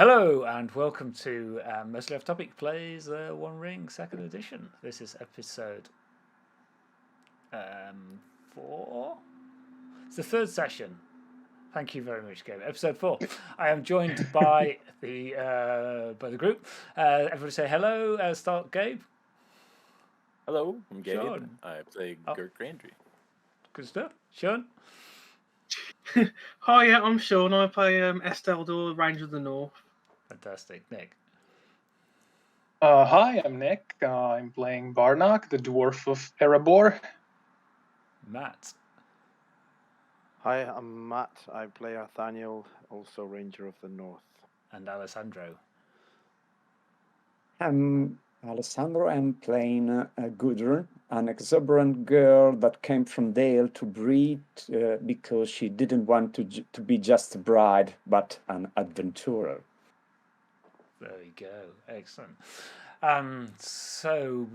Hello and welcome to Mostly Off Topic Plays One Ring Second Edition. This is episode 4. It's the third session. Thank you very much, Gabe. Episode 4. I am joined by the group. Everybody say hello. Start, Gabe. Hello, I'm Gabe. Sean. I play Gert Gendry. Good stuff. Sean. Hi, yeah, I'm Sean. I play Esteldor, Ranger of the North. Fantastic. Nick. Hi, I'm Nick. I'm playing Barnak, the Dwarf of Erebor. Matt. Hi, I'm Matt. I play Arthaniel, also Ranger of the North. And Alessandro. I'm Alessandro. I'm playing Gudrun, an exuberant girl that came from Dale to Bree because she didn't want to be just a bride, but an adventurer. There we go. Excellent. So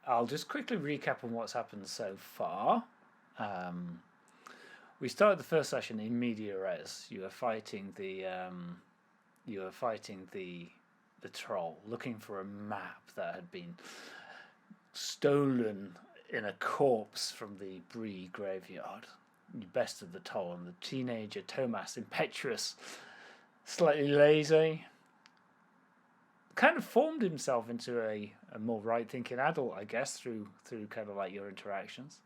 I'll just quickly recap on what's happened so far. We started the first session in media res. You were fighting the troll, looking for a map that had been stolen in a corpse from the Bree graveyard. You bested the troll, and the teenager Thomas, impetuous, slightly lazy, kind of formed himself into a more right-thinking adult, I guess, through kind of like your interactions.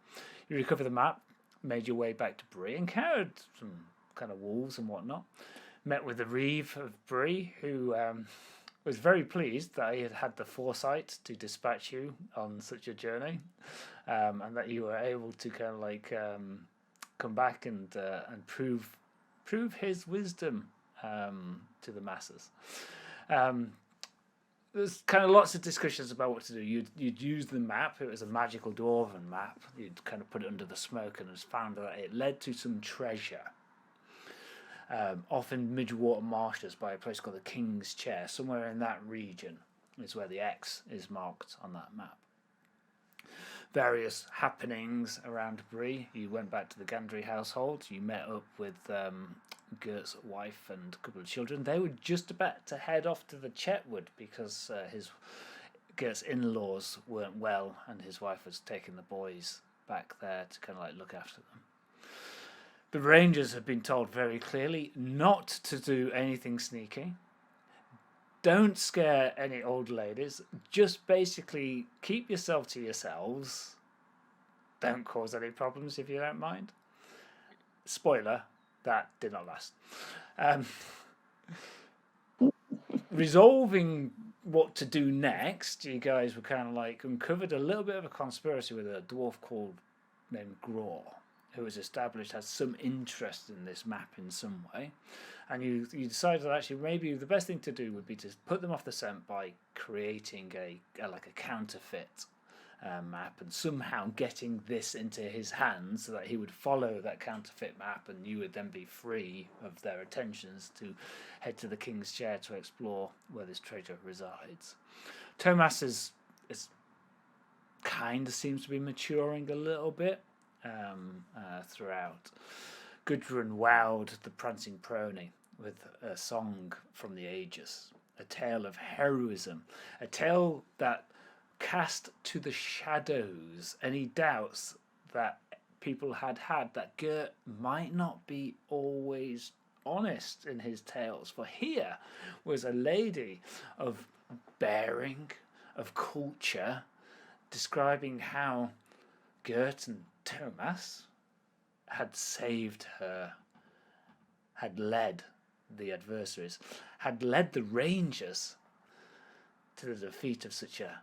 You recover the map, made your way back to Bree, encountered some kind of wolves and whatnot. Met with the Reeve of Bree, who was very pleased that he had had the foresight to dispatch you on such a journey, and that you were able to kind of like come back and prove his wisdom to the masses. There's kind of lots of discussions about what to do. You'd use the map. It was a magical dwarven map. You'd kind of put it under the smoke and has found that it led to some treasure. Off in Midwater Marshes by a place called the King's Chair. Somewhere in that region is where the X is marked on that map. Various happenings around Bree. You went back to the Gendry household. You met up with Gert's wife and a couple of children. They were just about to head off to the Chetwood because Gert's in-laws weren't well, and his wife was taking the boys back there to kind of like look after them. The Rangers have been told very clearly not to do anything sneaky. Don't scare any old ladies. Just basically keep yourself to yourselves. Don't cause any problems if you don't mind. Spoiler, that did not last. Resolving what to do next, you guys were kind of like uncovered a little bit of a conspiracy with a dwarf named Graw, who was established has some interest in this map in some way, and you decided that actually maybe the best thing to do would be to put them off the scent by creating a counterfeit map and somehow getting this into his hands so that he would follow that counterfeit map, and you would then be free of their attentions to head to the King's Chair to explore where this treasure resides. Thomas is kind of seems to be maturing a little bit throughout. Gudrun wowed the prancing pony with a song from the ages, a tale of heroism, a tale that cast to the shadows any doubts that people had that Gert might not be always honest in his tales, for here was a lady of bearing, of culture, describing how Gert and Thomas had saved her, had led the adversaries, had led the Rangers to the defeat of such a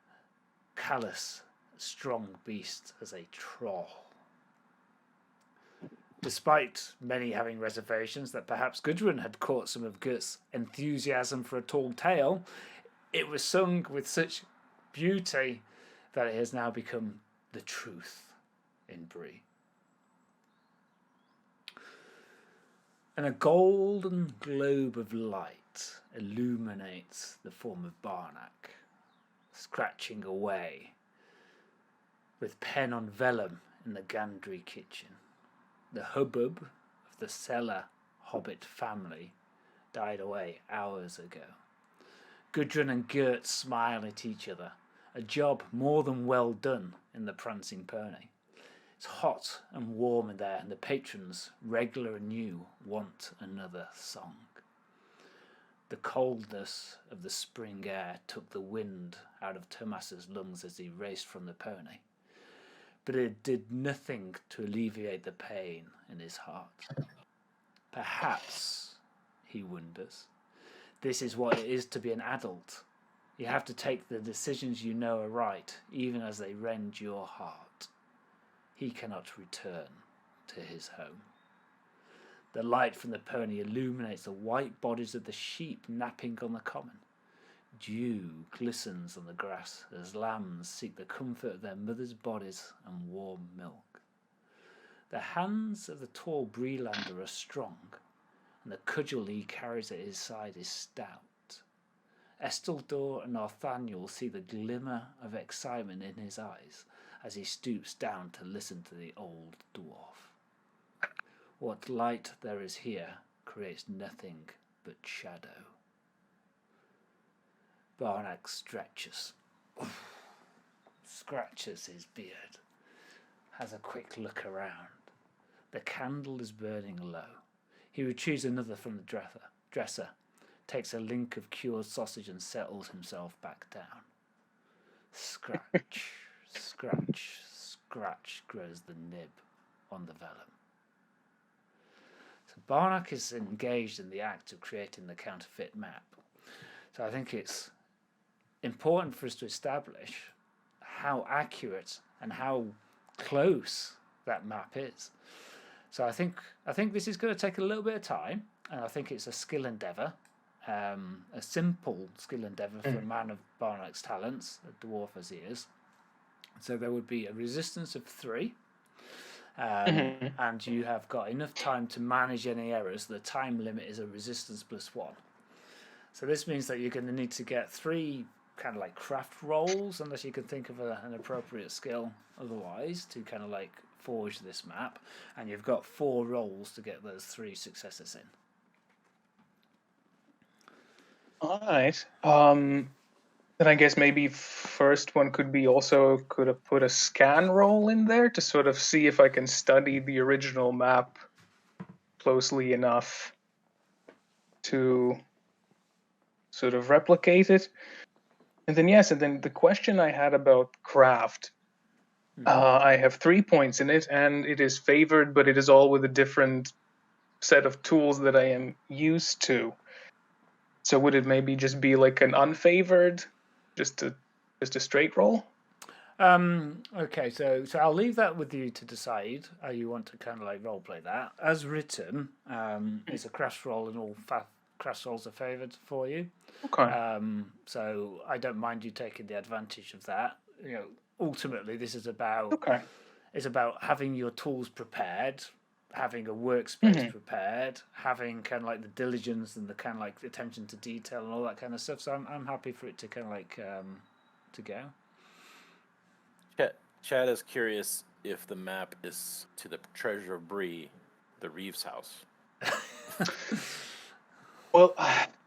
callous, strong beast as a troll. Despite many having reservations that perhaps Gudrun had caught some of Gert's enthusiasm for a tall tale, it was sung with such beauty that it has now become the truth in Bree. And a golden globe of light illuminates the form of Barnak, scratching away with pen on vellum in the Gendry kitchen. The hubbub of the cellar hobbit family died away hours ago. Gudrun and Gert smile at each other, a job more than well done in the prancing pony. It's hot and warm in there, and the patrons, regular and new, want another song. The coldness of the spring air took the wind out of Thomas's lungs as he raced from the pony, but it did nothing to alleviate the pain in his heart. Perhaps, he wonders, this is what it is to be an adult. You have to take the decisions you know are right, even as they rend your heart. He cannot return to his home. The light from the pony illuminates the white bodies of the sheep napping on the common. Dew glistens on the grass as lambs seek the comfort of their mothers' bodies and warm milk. The hands of the tall Breelander are strong, and the cudgel he carries at his side is stout. Esteldor and Arthaniel see the glimmer of excitement in his eyes as he stoops down to listen to the old dwarf. What light there is here creates nothing but shadow. Barnak stretches, scratches his beard, has a quick look around. The candle is burning low. He retrieves another from the dresser, takes a link of cured sausage and settles himself back down. Scratch, scratch, scratch grows the nib on the vellum. So Barnak is engaged in the act of creating the counterfeit map. So I think it's important for us to establish how accurate and how close that map is. So I think this is going to take a little bit of time, and I think it's a skill endeavour, a simple skill endeavour for a man of Barnak's talents, a dwarf as he is. So there would be a resistance of 3, and you have got enough time to manage any errors. The time limit is a resistance +1. So this means that you're going to need to get 3 kind of like craft rolls, unless you can think of an appropriate skill otherwise, to kind of like forge this map, and you've got 4 rolls to get those 3 successes in. All right. Then I guess maybe first one could have put a scan roll in there to sort of see if I can study the original map closely enough to sort of replicate it. And then the question I had about craft, I have 3 points in it, and it is favored, but it is all with a different set of tools that I am used to. So would it maybe just be like an unfavored, just a straight roll? Okay, so I'll leave that with you to decide how you want to kind of like role play that. As written, it's a craft roll, and all craft rolls are favoured for you. Okay. So I don't mind you taking the advantage of that. You know, ultimately, this is about it's about having your tools prepared, having a workspace prepared, having kind of like the diligence and the kind of like attention to detail and all that kind of stuff. So I'm happy for it to kind of like to go. Chad is curious if the map is to the treasure of Bree, the Reeves house. Well,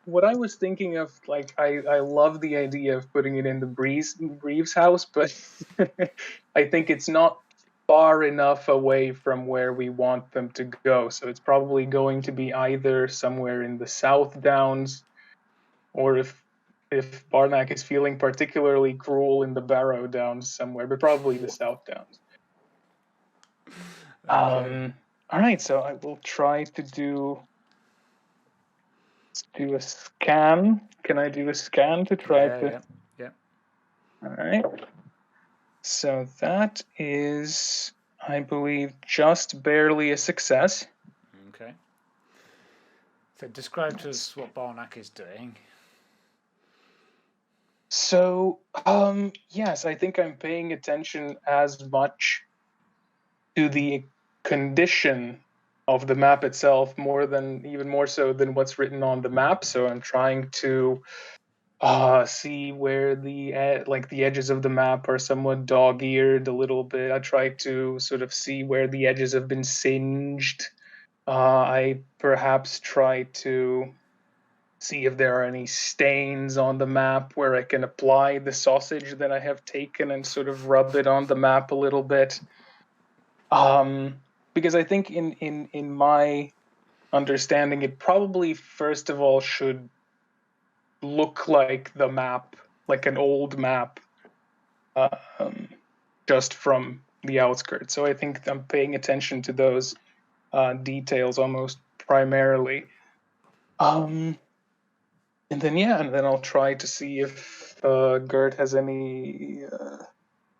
what I was thinking of, like, I love the idea of putting it in the Reeves house, but I think it's not far enough away from where we want them to go. So it's probably going to be either somewhere in the South Downs, or if Barnak is feeling particularly cruel, in the Barrow Downs somewhere, but probably the South Downs. Okay. All right, so I will try to do a scan. Can I do a scan to try to? Yeah. All right. So that is, I believe, just barely a success. Okay. So describe to us what Barnak is doing. So, yes, I think I'm paying attention as much to the condition of the map itself, even more so than what's written on the map. So I'm trying to see where the edges of the map are somewhat dog-eared a little bit. I try to sort of see where the edges have been singed. I perhaps try to see if there are any stains on the map where I can apply the sausage that I have taken and sort of rub it on the map a little bit. Because I think in my understanding, it probably first of all should look like the map, like an old map, just from the outskirts. So I think I'm paying attention to those details almost primarily. And then I'll try to see if Gert has any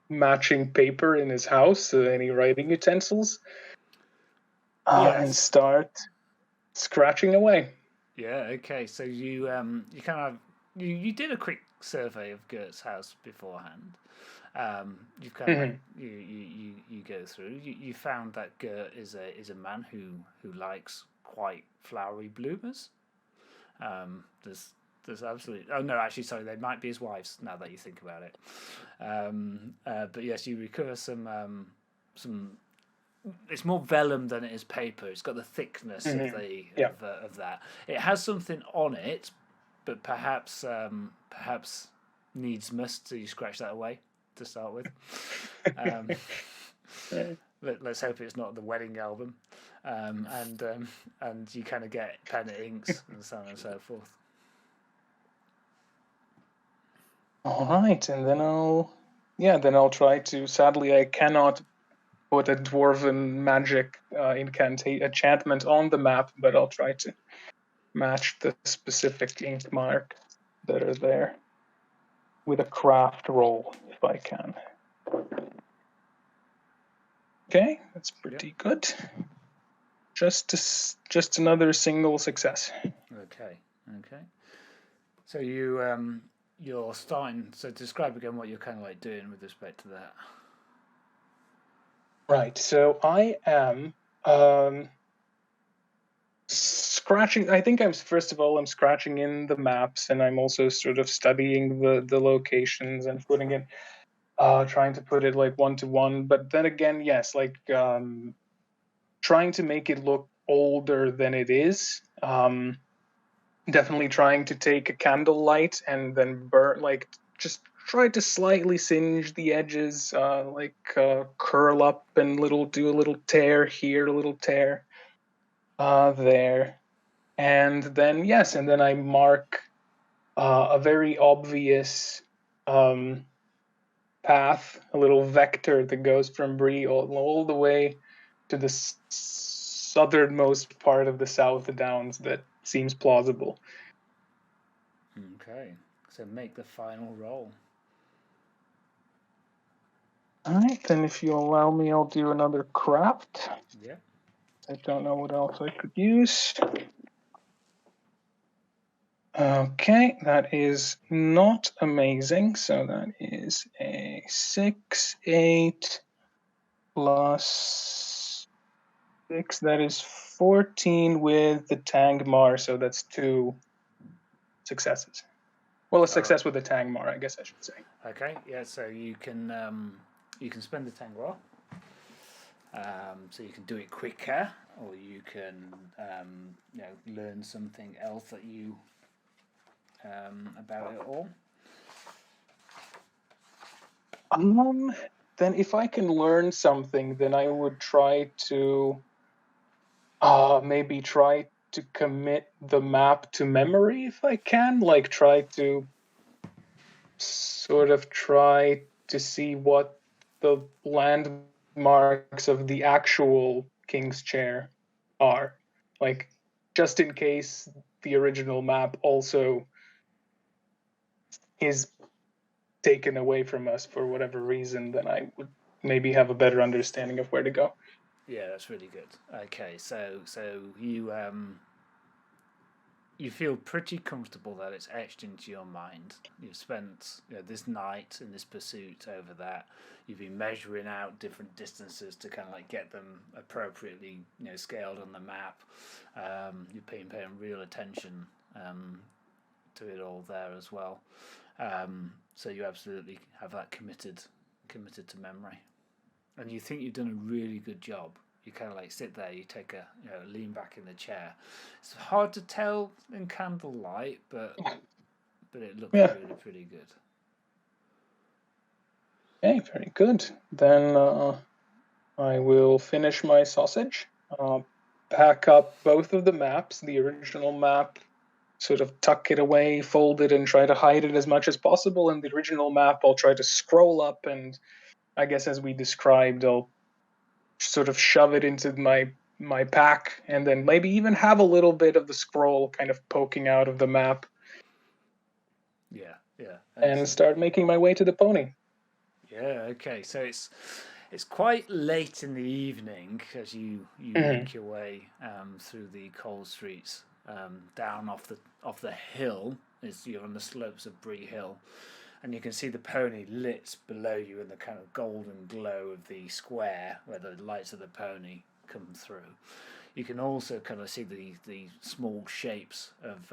matching paper in his house, any writing utensils, and start scratching away. Yeah. Okay. So you kind of you did a quick survey of Gert's house beforehand. You've kind of you go through. You found that Gert is a man who likes quite flowery bloomers. There's absolutely. Oh no, actually, sorry, they might be his wives. Now that you think about it, but yes, you recover some. It's more vellum than it is paper. It's got the thickness of of that. It has something on it, but perhaps needs must. So you scratch that away to start with. Let's hope it's not the wedding album, and you kind of get pen and inks and so on and so forth. All right, and then I'll try to. Sadly, I cannot put a dwarven magic enchantment on the map, but I'll try to match the specific ink mark that are there with a craft roll if I can. Okay, that's pretty good. Just another single success. Okay. So you're starting. So describe again what you're kind of like doing with respect to that. Right. So I am scratching. I think I'm scratching in the maps, and I'm also sort of studying the locations and putting it, trying to put it like 1-to-1. But then again, yes, like trying to make it look older than it is. Definitely trying to take a candlelight and then burn, like just try to slightly singe the edges, curl up and do a little tear here, a little tear there. And then I mark a very obvious path, a little vector that goes from Bree all the way to the southernmost part of the South Downs that seems plausible. Okay, so make the final roll. All right, then if you allow me, I'll do another craft. Yeah. I don't know what else I could use. Okay, that is not amazing. So that is a 6, 8 plus 6. That is 14 with the Tangmar. So that's 2 successes. Well, a success with the Tangmar, I guess I should say. Okay. Yeah. So you can spend the Tangmar. So you can do it quicker, or you can learn something else that you about it all. Then if I can learn something, then I would try to maybe try to commit the map to memory if I can, like try to see what the landmarks of the actual King's Chair are, like just in case the original map also is taken away from us for whatever reason, then I would maybe have a better understanding of where to go. Yeah, that's really good. Okay, so you you feel pretty comfortable that it's etched into your mind. You've spent this night in this pursuit over that. You've been measuring out different distances to kind of like get them appropriately scaled on the map. You're paying real attention to it all there as well. So you absolutely have that committed to memory, and you think you've done a really good job. you kind of like sit there. You take a lean back in the chair. It's hard to tell in candlelight, but it looks really pretty good. Okay, very good. Then I will finish my sausage. Pack up both of the maps, the original map, sort of tuck it away, fold it, and try to hide it as much as possible. And the original map, I'll try to scroll up, and I guess as we described, I'll sort of shove it into my pack, and then maybe even have a little bit of the scroll kind of poking out of the map. Yeah. And start making my way to the pony. Yeah. Okay. So it's quite late in the evening as you make your way through the coal streets down off the hill. You're on the slopes of Bree Hill, and you can see the pony lit below you in the kind of golden glow of the square where the lights of the pony come through. You can also kind of see the small shapes of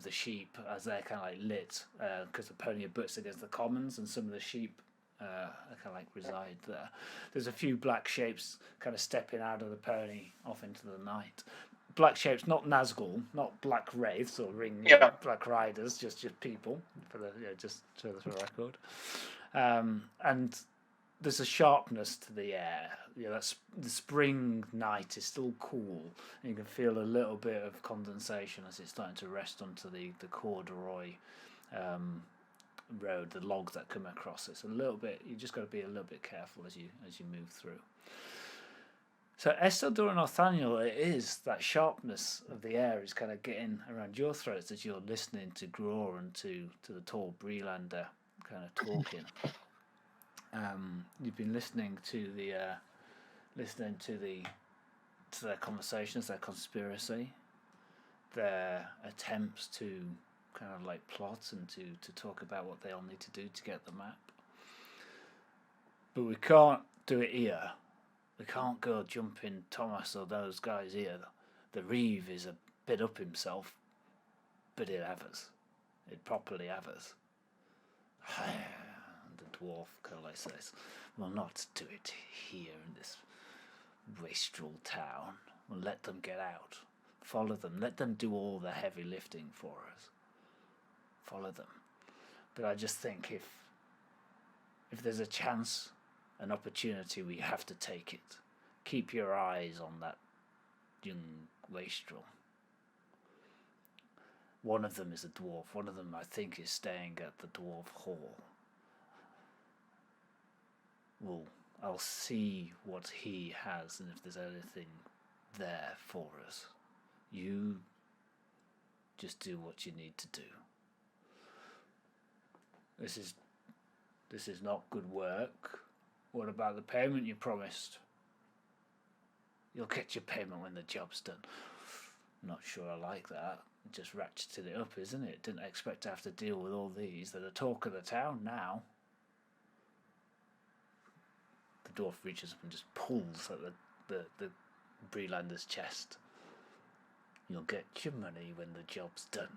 the sheep as they're kind of like lit because the pony abuts against the commons, and some of the sheep kind of like reside there. There's a few black shapes kind of stepping out of the pony off into the night. Black shapes, not Nazgul, not black wraiths or black riders, just people for the just for the record. And there's a sharpness to the air. That's the spring night is still cool, and you can feel a little bit of condensation as it's starting to rest onto the corduroy road, the logs that come across. It's a little bit. You just got to be a little bit careful as you move through. So Esteldor and Arthaniel, it is that sharpness of the air is kind of getting around your throats as you're listening to Gror and to the tall Breelander kind of talking. You've been listening to their conversations, their conspiracy, their attempts to kind of like plot and to talk about what they all need to do to get the map. But we can't do it here. We can't go jumping Thomas or those guys here. The Reeve is a bit up himself, but it have us. It properly have us. And the dwarf kind of like says, "We'll not do it here in this wastrel town. We'll let them get out. Follow them. Let them do all the heavy lifting for us. Follow them." But I just think if there's a chance, an opportunity, we have to take it. Keep your eyes on that young wastrel. One of them is a dwarf. One of them, I think, is staying at the dwarf hall. Well, I'll see what he has and if there's anything there for us. You just do what you need to do. This is not good work. What about the payment you promised? You'll get your payment when the job's done. Not sure I like that. It just ratcheted it up, isn't it? Didn't expect to have to deal with all these. They're the talk of the town now. The dwarf reaches up and just pulls at the Breelander's chest. You'll get your money when the job's done.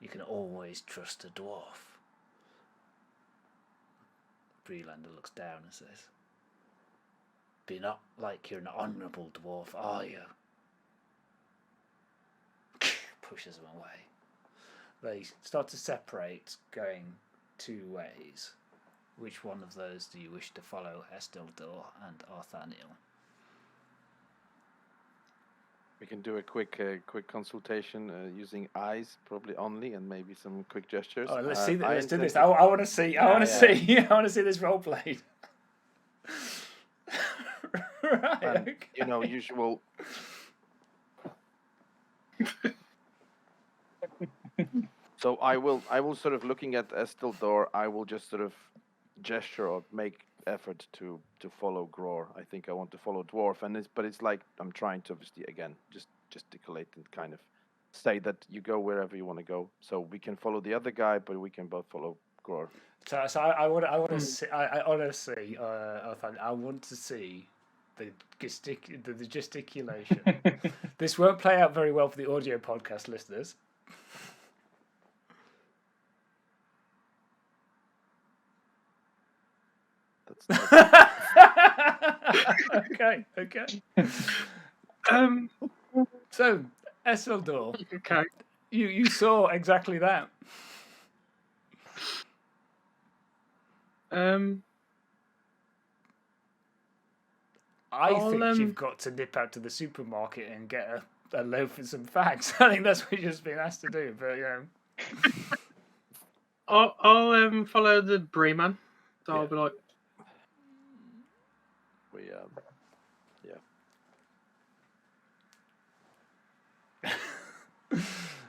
You can always trust a dwarf. Breelander looks down and says, "Be not like you're an honourable dwarf, are you?" Pushes them away. They start to separate, going two ways. Which one of those do you wish to follow, Esteldor and Arthaniel? We can do a quick consultation using eyes, probably only, and maybe some quick gestures. Oh, let's see. Let's do this. I want to see. I want to see. I want to see this role played. Right. And, Okay. Usual. So I will sort of looking at Esteldor. I will just sort of gesture or make effort to follow Gror. I think I want to follow Dwarf, but it's like I'm trying to obviously again just gesticulate and kind of say that you go wherever you want to go. So we can follow the other guy, but we can both follow Gror. So I want to see. I honestly, I want to see the gesticulation. This won't play out very well for the audio podcast listeners. That's Okay. Um. So, Esteldor, Okay. you saw exactly that. Um. I I'll, think you've got to nip out to the supermarket and get a loaf and some fags. I think that's what you've just been asked to do. But I'll follow the Bree man. So I'll Yeah. be like, We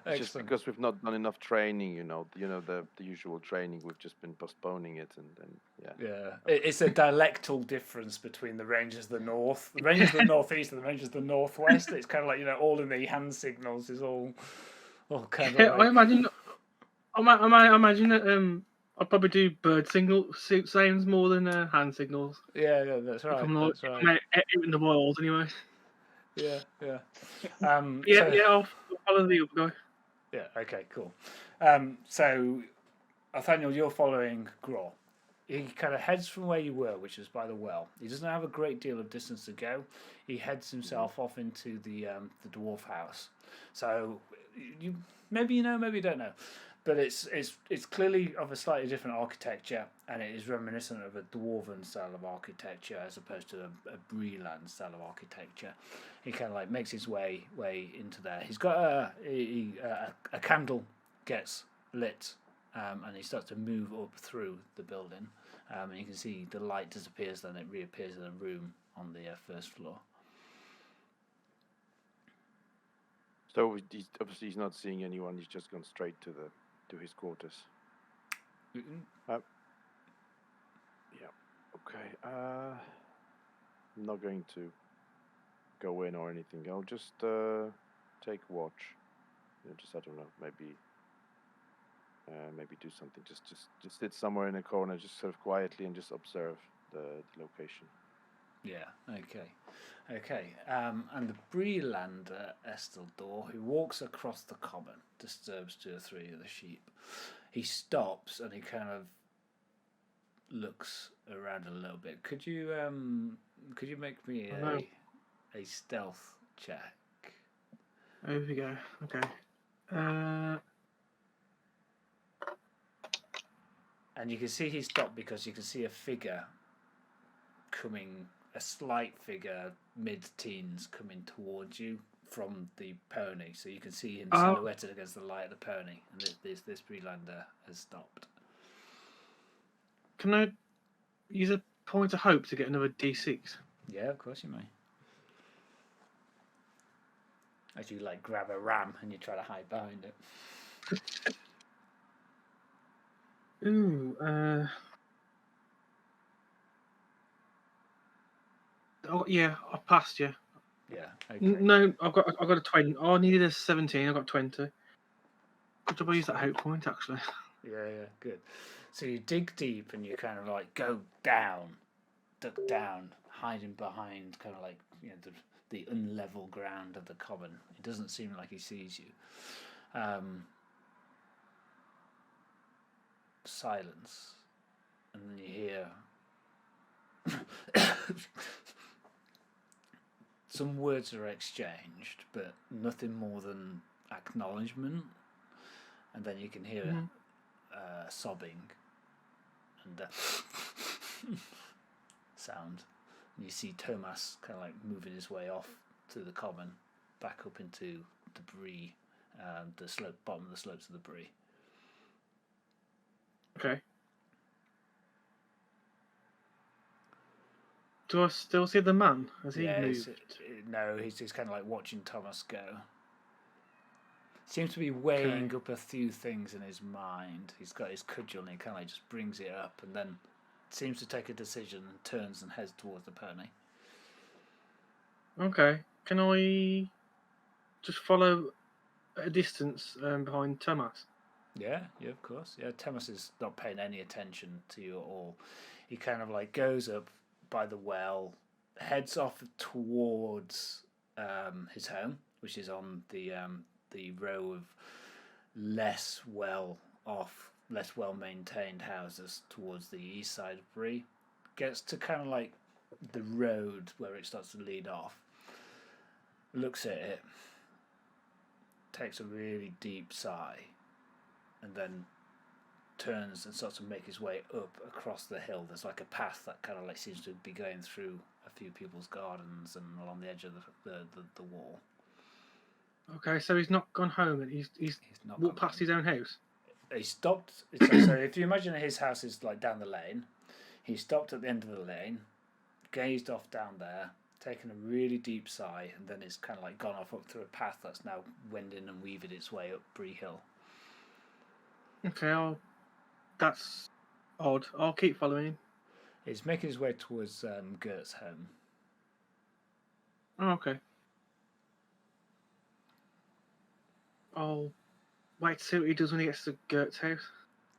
It's just excellent. because we've not done enough training, the usual training. We've just been postponing it, and yeah. Yeah, it's a dialectal difference between the Rangers of the North, the Rangers of the Northeast, and the Rangers of the Northwest. It's kind of like all in the hand signals is all kind of yeah, like. I imagine that I'll probably do bird sounds more than hand signals. Yeah, that's right. I'm That's out right. in the wild anyway. Yeah. Yeah, I'll follow the other guy. Yeah. Okay. Cool. So, Arthaniel, you're following Gror. He kind of heads from where you were, which is by the well. He doesn't have a great deal of distance to go. He heads himself off into the dwarf house. So you maybe you know, maybe you don't know, but it's clearly of a slightly different architecture, and it is reminiscent of a dwarven style of architecture as opposed to a Breeland style of architecture. He kind of like makes his way into there. He's got a candle gets lit. And he starts to move up through the building. And you can see the light disappears, then it reappears in a room on the first floor. So he's not seeing anyone. He's just gone straight to his quarters. Yeah. Okay. I'm not going to go in or anything. I'll just take watch. Just I don't know. Maybe do something. Just sit somewhere in a corner, just sort of quietly, and just observe the location. Yeah. Okay. And the Breelander Esteldor, who walks across the common, disturbs 2 or 3 of the sheep. He stops and he kind of looks around a little bit. Could you make me a stealth check? There we go. Okay. And you can see he stopped because you can see a figure coming, a slight figure, mid-teens, coming towards you from the pony. So you can see him silhouetted against the light of the pony. And this Breelander has stopped. Can I use a point of hope to get another D6? Yeah, of course you may. As you grab a ram and you try to hide behind it. Ooh, oh yeah, I passed you. Yeah. Okay. No, I've got a 20. Oh, I needed a 17. I got 20. Good job I used that hope point actually. Yeah, good. So you dig deep and you kind of go down, duck down, hiding behind kind of the unlevel ground of the common. It doesn't seem like he sees you. Silence, and then you hear some words are exchanged, but nothing more than acknowledgement. And then you can hear sobbing and sound. And you see Thomas kind of moving his way off to the common, back up into the Bree, the bottom of the slopes of the Bree. Okay. Do I still see the man? Has he moved? No, he's kind of watching Thomas go. Seems to be weighing up a few things in his mind. He's got his cudgel and he kind of just brings it up and then seems to take a decision and turns and heads towards the pony. Okay. Can I just follow at a distance behind Thomas? Yeah, of course. Yeah, Thomas is not paying any attention to you at all. He kind of goes up by the well, heads off towards his home, which is on the row of less well maintained houses towards the east side of Bree. Gets to kind of the road where it starts to lead off. Looks at it, takes a really deep sigh, and then turns and starts to make his way up across the hill. There's like a path that kind of like seems to be going through a few people's gardens and along the edge of the wall. Okay, so he's not gone home and he's not walked gone past his own house. He stopped. So if you imagine his house is like down the lane, he stopped at the end of the lane, gazed off down there, taken a really deep sigh, and then it's kind of like gone off up through a path that's now wending and weaving its way up Bree Hill. Okay, that's odd. I'll keep following him. He's making his way towards Gert's home. Oh, okay. I'll wait to see what he does when he gets to Gert's house.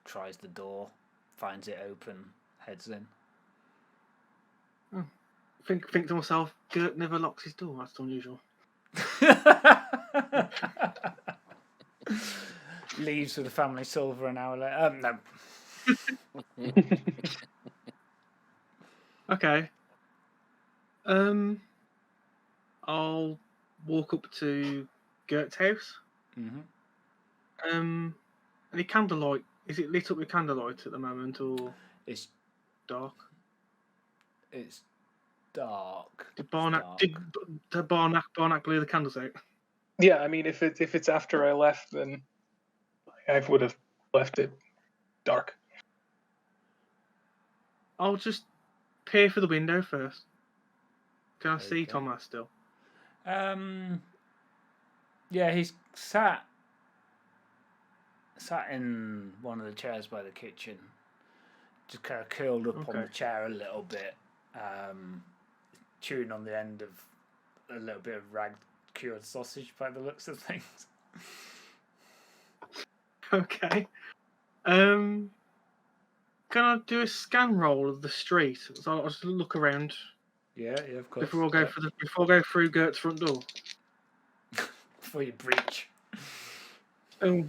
Tries the door, finds it open, heads in. Think to myself, Gert never locks his door. That's unusual. Leaves with the family silver an hour later. No. Okay. I'll walk up to Gert's house. Mm-hmm. Any candlelight? Is it lit up with candlelight at the moment, or It's dark? It's dark. Did Barnak blew the candles out? Yeah, I mean, if it's after I left, then I would have left it dark. I'll just peer through the window first. Can I see Okay. Thomas still? Yeah, he's sat in one of the chairs by the kitchen, just kind of curled up on the chair a little bit, chewing on the end of a little bit of rag cured sausage by the looks of things. Okay. Can I do a scan roll of the street? So I'll just look around Yeah, of course. before I go through Gert's front door. Before you breach. Oh,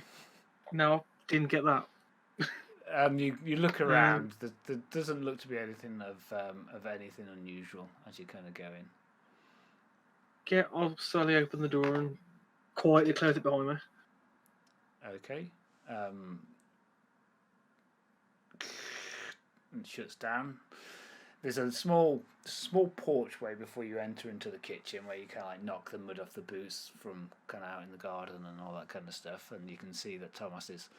no, I didn't get that. You look around. There doesn't look to be anything of anything unusual as you kind of go in. I'll slowly open the door and quietly close it behind me. Okay. It shuts down. There's a small porchway before you enter into the kitchen where you kind of like knock the mud off the boots from kind of out in the garden and all that kind of stuff, and you can see that Thomas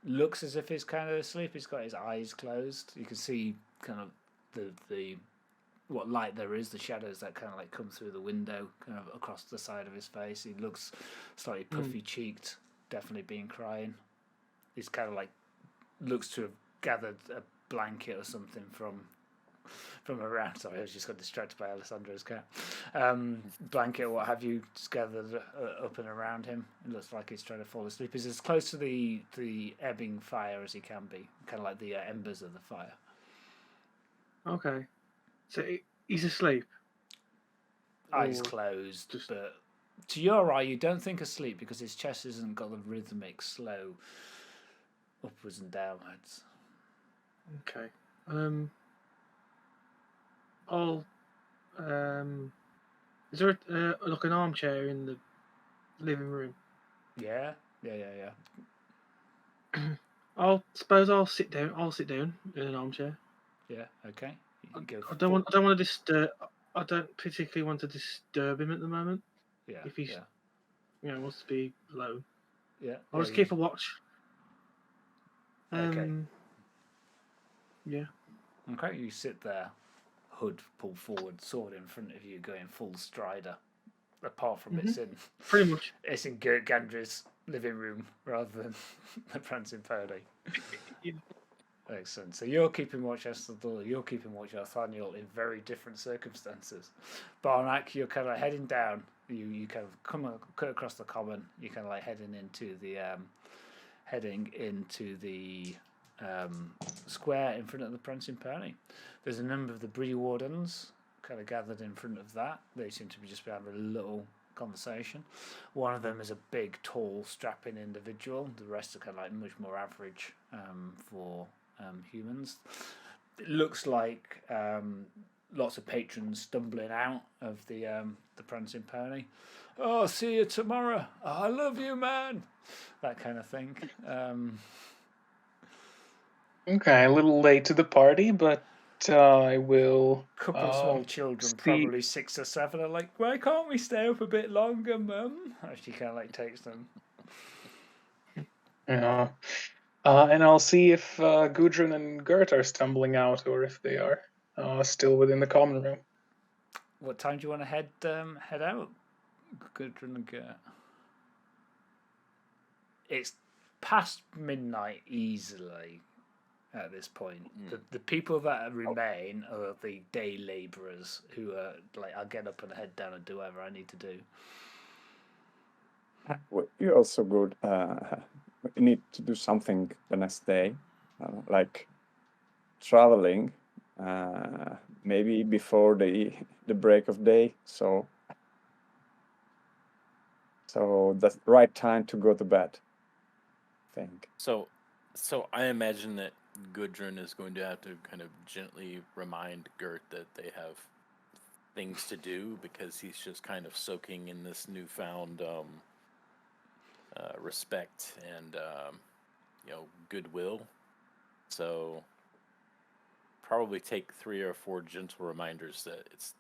looks as if he's kind of asleep. He's got his eyes closed. You can see kind of the what light there is, the shadows that kind of like come through the window kind of across the side of his face. He looks slightly puffy cheeked, definitely been crying. He's kind of like looks to have gathered a blanket or something from around. Sorry, I just got distracted by Alessandro's cat. Blanket or what have you, just gathered up and around him. It looks like he's trying to fall asleep. He's as close to the ebbing fire as he can be, kind of like the embers of the fire. Okay. So he's asleep? Eyes closed, but to your eye, you don't think asleep because his chest hasn't got the rhythmic, slow upwards and downwards. Okay. I'll. Is there like an armchair in the living room? Yeah. I'll sit down. I'll sit down in an armchair. Yeah. Okay. I don't want to disturb. I don't particularly want to disturb him at the moment. Yeah. If he's, wants to be alone. Yeah. I'll just keep a watch. Okay. Yeah. Okay. You sit there, hood pulled forward, sword in front of you, going full strider. Apart from it's in pretty much. It's in Gert Gendry's living room rather than the prancing pony. Yeah. Excellent. So you're keeping watch Esteldor, you're keeping watch Arthaniel in very different circumstances. Barnak, you're kind of like heading down. You kind of cut across the common. You're kind of like heading into the square in front of the prancing pony. There's a number of the Bree wardens kind of gathered in front of that. They seem to be just having a little conversation. One of them is a big, tall, strapping individual. The rest are kind of like much more average for humans. It looks like lots of patrons stumbling out of the prancing pony. Oh, see you tomorrow. Oh, I love you, man. That kind of thing. Okay, a little late to the party, but I will. Couple of small children, probably 6 or 7, are like, "Why can't we stay up a bit longer, Mum?" She kind of like takes them. Yeah. And I'll see if Gudrun and Gert are stumbling out, or if they are still within the common room. What time do you want to head out, Gudrun and Gert? It's past midnight easily at this point. The people that remain are the day labourers who are like, "I'll get up and head down and do whatever I need to do." Well, you're also good. We need to do something the next day, like traveling, maybe before the break of day. So that's the right time to go to bed, I think. So I imagine that Gudrun is going to have to kind of gently remind Gert that they have things to do, because he's just kind of soaking in this newfound respect and goodwill. So probably take 3 or 4 gentle reminders that it's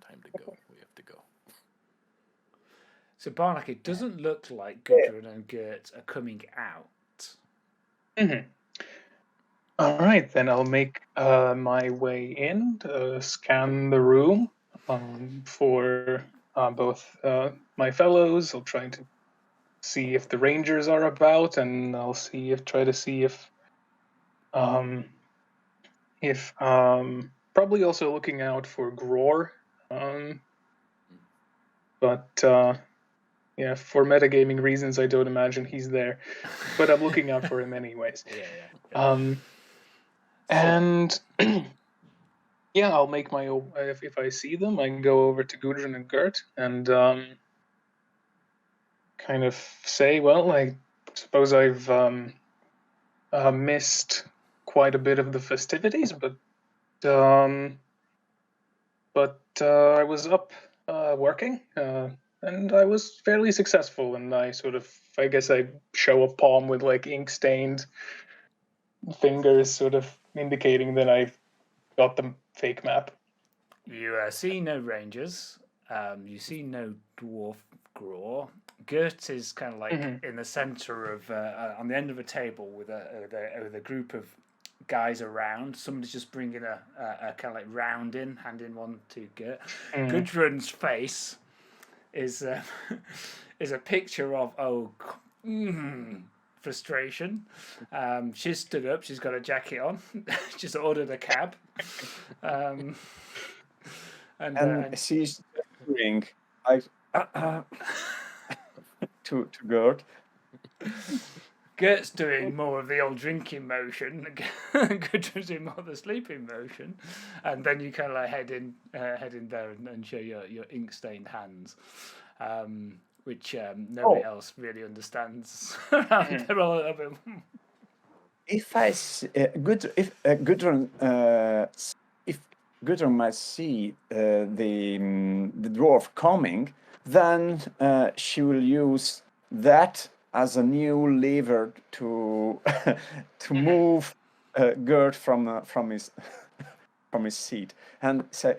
time to go. We have to go. So Barnak, it doesn't look like Gudrun and Gert are coming out. Mm-hmm. All right, then I'll make my way in, scan the room for both my fellows. I'll try to see if the rangers are about, and I'll try to see if probably also looking out for Gror. But yeah, for metagaming reasons, I don't imagine he's there. But I'm looking out for him anyways. Yeah. And yeah, I'll make my own. If I see them, I can go over to Gudrun and Gert and kind of say, well, I suppose I've missed quite a bit of the festivities, but I was up working, and I was fairly successful. And I guess I show a palm with like ink-stained fingers, sort of indicating that I've got the fake map. You see no rangers. You see no dwarf Gror. Gert is kind of like in the center of on the end of a table with a group of guys around. Somebody's just bringing a kind of like round in, handing one to Gert. Gudrun's face is a picture of frustration. She's stood up. She's got a jacket on. She's ordered a cab. And she's doing to Gert. Gert's doing more of the old drinking motion. Gudrun's doing more of the sleeping motion, and then you kind of like head in there and show your ink-stained hands, which nobody else really understands. They're all a little bit. If Gudrun might see the dwarf coming, then she will use that as a new lever to move Gert from his seat and say,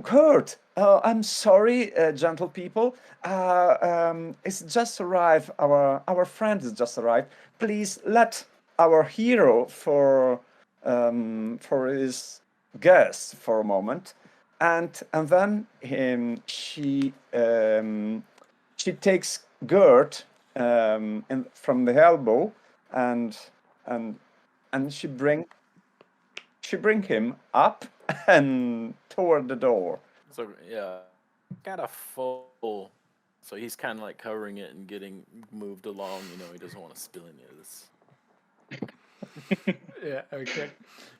Gert, I'm sorry, gentle people. It's just arrived. Our friend has just arrived. Please let our hero for his guest for a moment, and then she takes Gert from the elbow and she bring him up and toward the door. So yeah, got a full. So he's kind of like covering it and getting moved along. He doesn't want to spill any of this. Yeah, okay.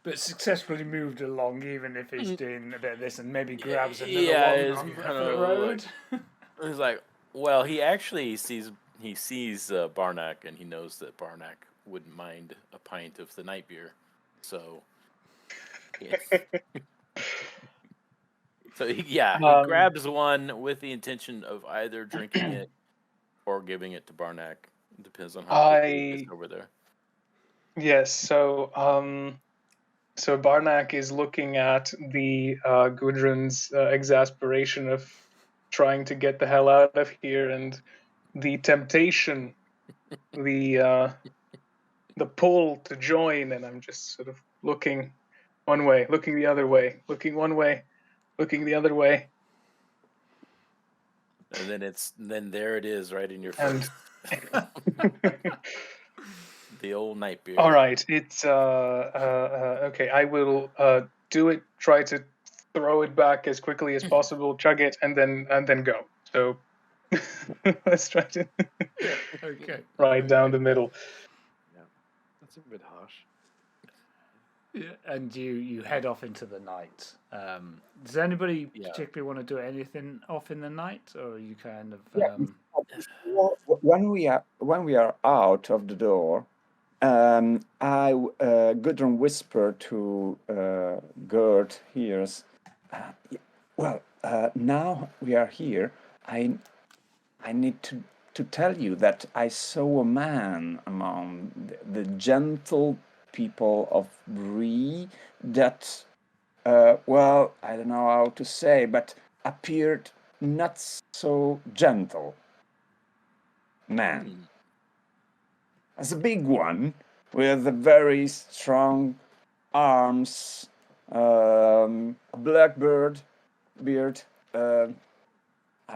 But successfully moved along, even if he's doing a bit of this and maybe grabs another one on the road. He's like, well, he actually sees Barnak, and he knows that Barnak wouldn't mind a pint of the night beer. So, yeah. So he Um, grabs one with the intention of either drinking it or giving it to Barnak. It depends on how quickly he gets over there. Yes. So Barnak is looking at the Gudrun's exasperation of trying to get the hell out of here, and the temptation, the pull to join, and I'm just sort of looking one way, looking the other way, looking one way, looking the other way, And then there it is, right in your and face. The old night beard. all right, it's okay. I will do it. Try to throw it back as quickly as possible, chug it, and then go. So let's try to Yeah. Okay. right down the middle. Yeah, that's a bit harsh. Yeah, and you head off into the night. Does anybody Yeah. particularly want to do anything off in the night, or are you kind of? Yeah. Well, when we are out of the door, Gudrun whispered to Gert hears. Now we are here. I need to tell you that I saw a man among the gentle people of Bree that, I don't know how to say, but appeared not so gentle man. As a big one with a very strong arms, a black beard. I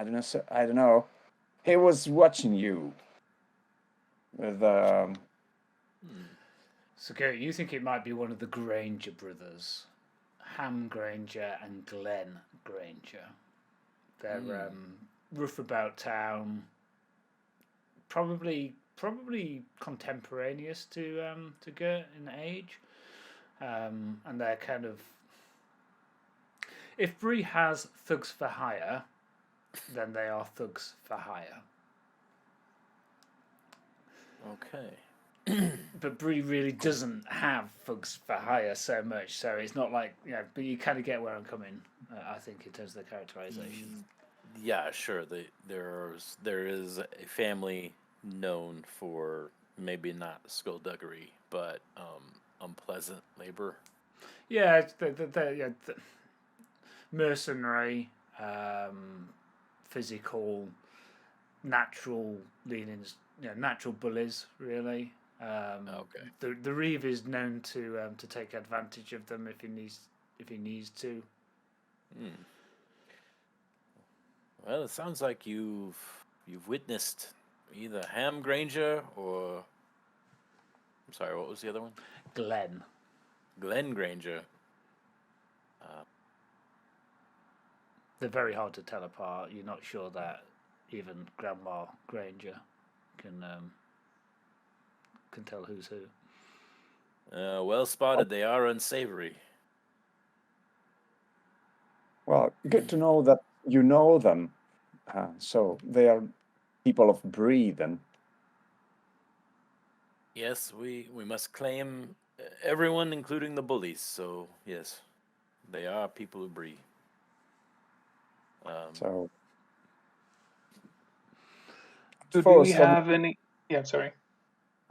don't know. He was watching you with So, Gert, you think it might be one of the Granger brothers, Ham Granger and Glenn Granger. They're rough about town. Probably contemporaneous to Gert in age, and they're kind of. If Bree has thugs for hire, then they are thugs for hire. Okay. But Bree really doesn't have thugs for hire so much, so it's not like, but you kind of get where I'm coming, I think, in terms of the characterization. Yeah, sure. There is a family known for maybe not skullduggery, but unpleasant labor. Yeah, the mercenary, physical, natural leanings, natural bullies, really. Okay. The Reeve is known to take advantage of them if he needs to. Well, it sounds like you've witnessed either Ham Granger or, I'm sorry, what was the other one? Glenn Granger. They're very hard to tell apart. You're not sure that even Grandma Granger can tell who's who. Well spotted. They are unsavory. Well, good to know that you know them. So they are people of Bree, then. Yes, we must claim everyone, including the bullies. So yes, they are people of Bree. So. So do we have any? Yeah, sorry.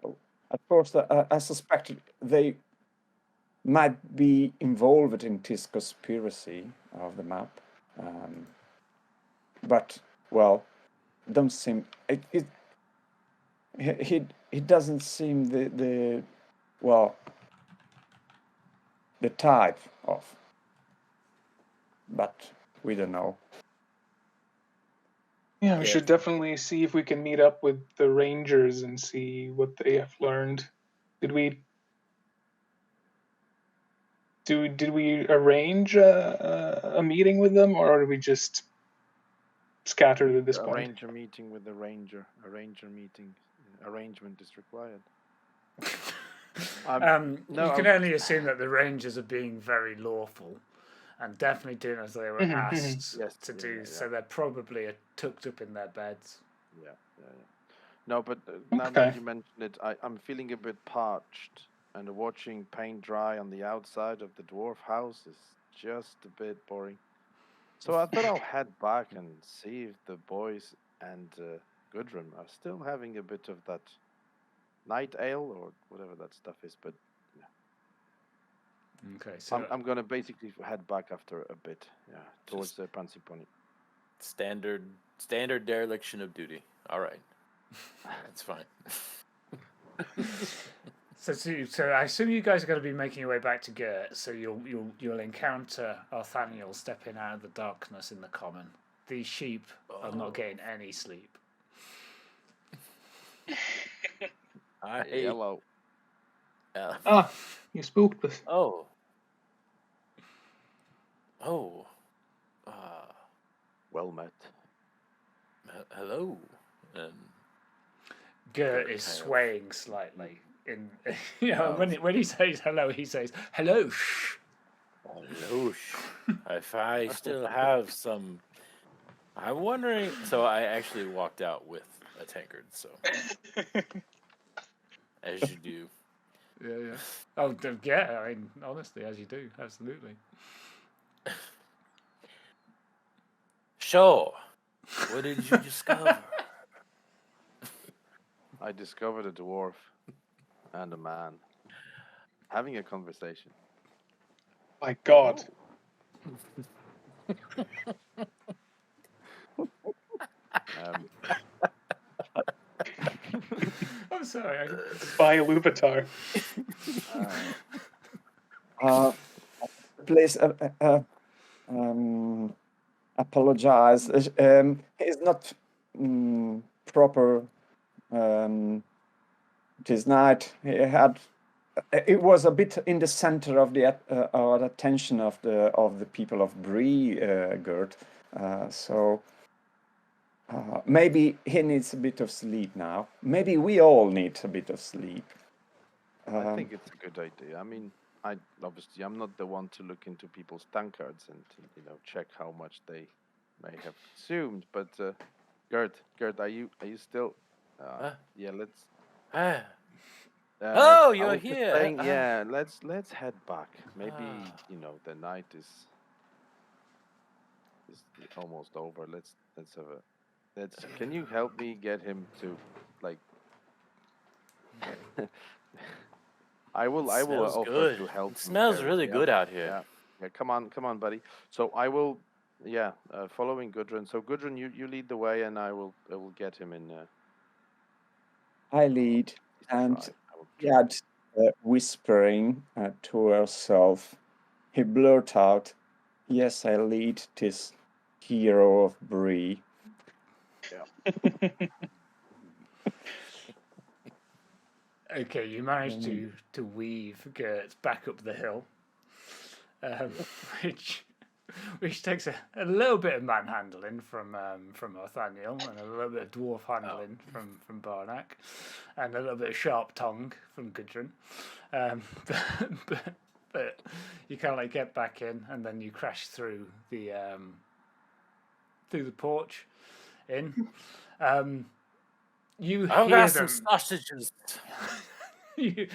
At first, I suspected they might be involved in this conspiracy of the map, but don't seem he doesn't seem the type of, but we don't know. Yeah, we should definitely see if we can meet up with the Rangers and see what they have learned. Did we arrange a meeting with them, or did we just scatter at this point? Arrange a meeting with the ranger. Arrangement is required. You can only assume that the Rangers are being very lawful and definitely doing as they were asked to do. So they're probably tucked up in their beds. Yeah. No, but now that you mentioned it, I'm feeling a bit parched, and watching paint dry on the outside of the dwarf house is just a bit boring. So I thought I'll head back and see if the boys and Gudrun are still having a bit of that night ale or whatever that stuff is. But Okay, so I'm gonna basically head back after a bit, towards the Prancing Pony. Standard dereliction of duty. All right, that's fine. So I assume you guys are going to be making your way back to Gert. So you'll encounter Arthaniel stepping out of the darkness in the common. These sheep are not getting any sleep. Hello. You spooked us. Oh. Well met. Hello. And Gert is swaying slightly. When he says hello, he says hello. Shh. hello. If I still have some, I'm wondering. So I actually walked out with a tankard. So as you do. Yeah. Oh, yeah. I mean, honestly, as you do, absolutely. Sure. What did you discover? I discovered a dwarf and a man having a conversation. My God. I'm sorry. By Lubitar. Please apologize. It's not proper. This night it was a bit in the center of the attention of the people of Bree, Gert. So maybe he needs a bit of sleep now. Maybe we all need a bit of sleep. I think it's a good idea. I mean, I'm not the one to look into people's tankards and check how much they may have consumed. But Gert, are you still? Yeah, let's. You're here. Saying, let's head back. Maybe the night is almost over. Let's have a. Can you help me get him to like? I will offer good. to help. It smells really good out here. Yeah. Come on, buddy. So I will. Yeah, following Gudrun. So Gudrun, you lead the way, and I will get him in. I lead, and Yad, whispering to herself, he blurted out, "Yes, I lead this hero of Bree." Yeah. Okay, you managed to weave Gert back up the hill, which takes a little bit of manhandling from Arthaniel and a little bit of dwarf handling from Barnak, and a little bit of sharp tongue from Gudrun, but you kind of like get back in, and then you crash through the porch in. You I've hear got them. some sausages. you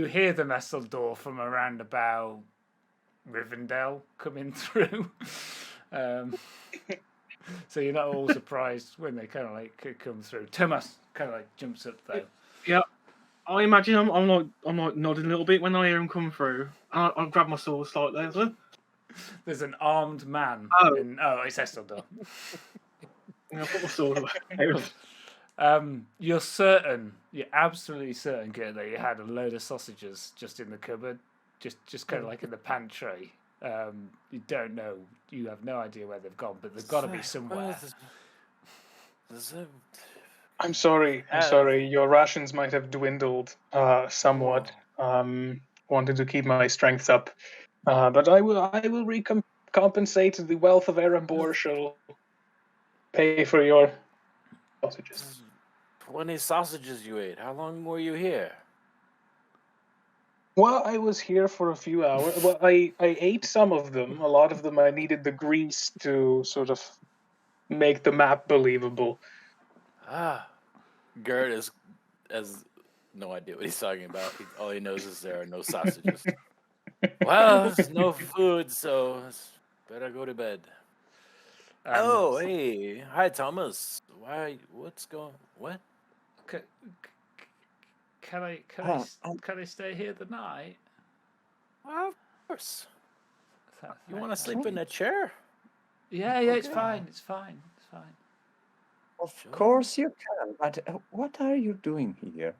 hear them Esteldor from around about Rivendell coming through. So you're not all surprised when they kind of like come through. Thomas kind of like jumps up though. Yeah, I imagine I'm like nodding a little bit when I hear him come through. I'll grab my sword slightly. There's an armed man. Oh. It's Esteldor. I'll put my sword away. You're absolutely certain, Gert, that you had a load of sausages just in the cupboard, just kind of like in the pantry. You don't know, you have no idea where they've gone, but they've got to be somewhere. I'm sorry. Your rations might have dwindled somewhat. Wanted to keep my strength up, but I will compensate. The wealth of Erebor shall pay for your sausages. 20 sausages you ate. How long were you here? Well, I was here for a few hours. Well, I ate some of them. A lot of them I needed the grease to sort of make the map believable. Gert has no idea what he's talking about. All he knows is there are no sausages. Well, there's no food, so it's better go to bed. Um, Hey, hi Thomas. Why? What's going? What? Can I can I stay here the night? Of course. You want to Thanks. sleep in a chair? Yeah, it's Okay. fine. It's fine. It's fine. Of Sure. course you can, but what are you doing here?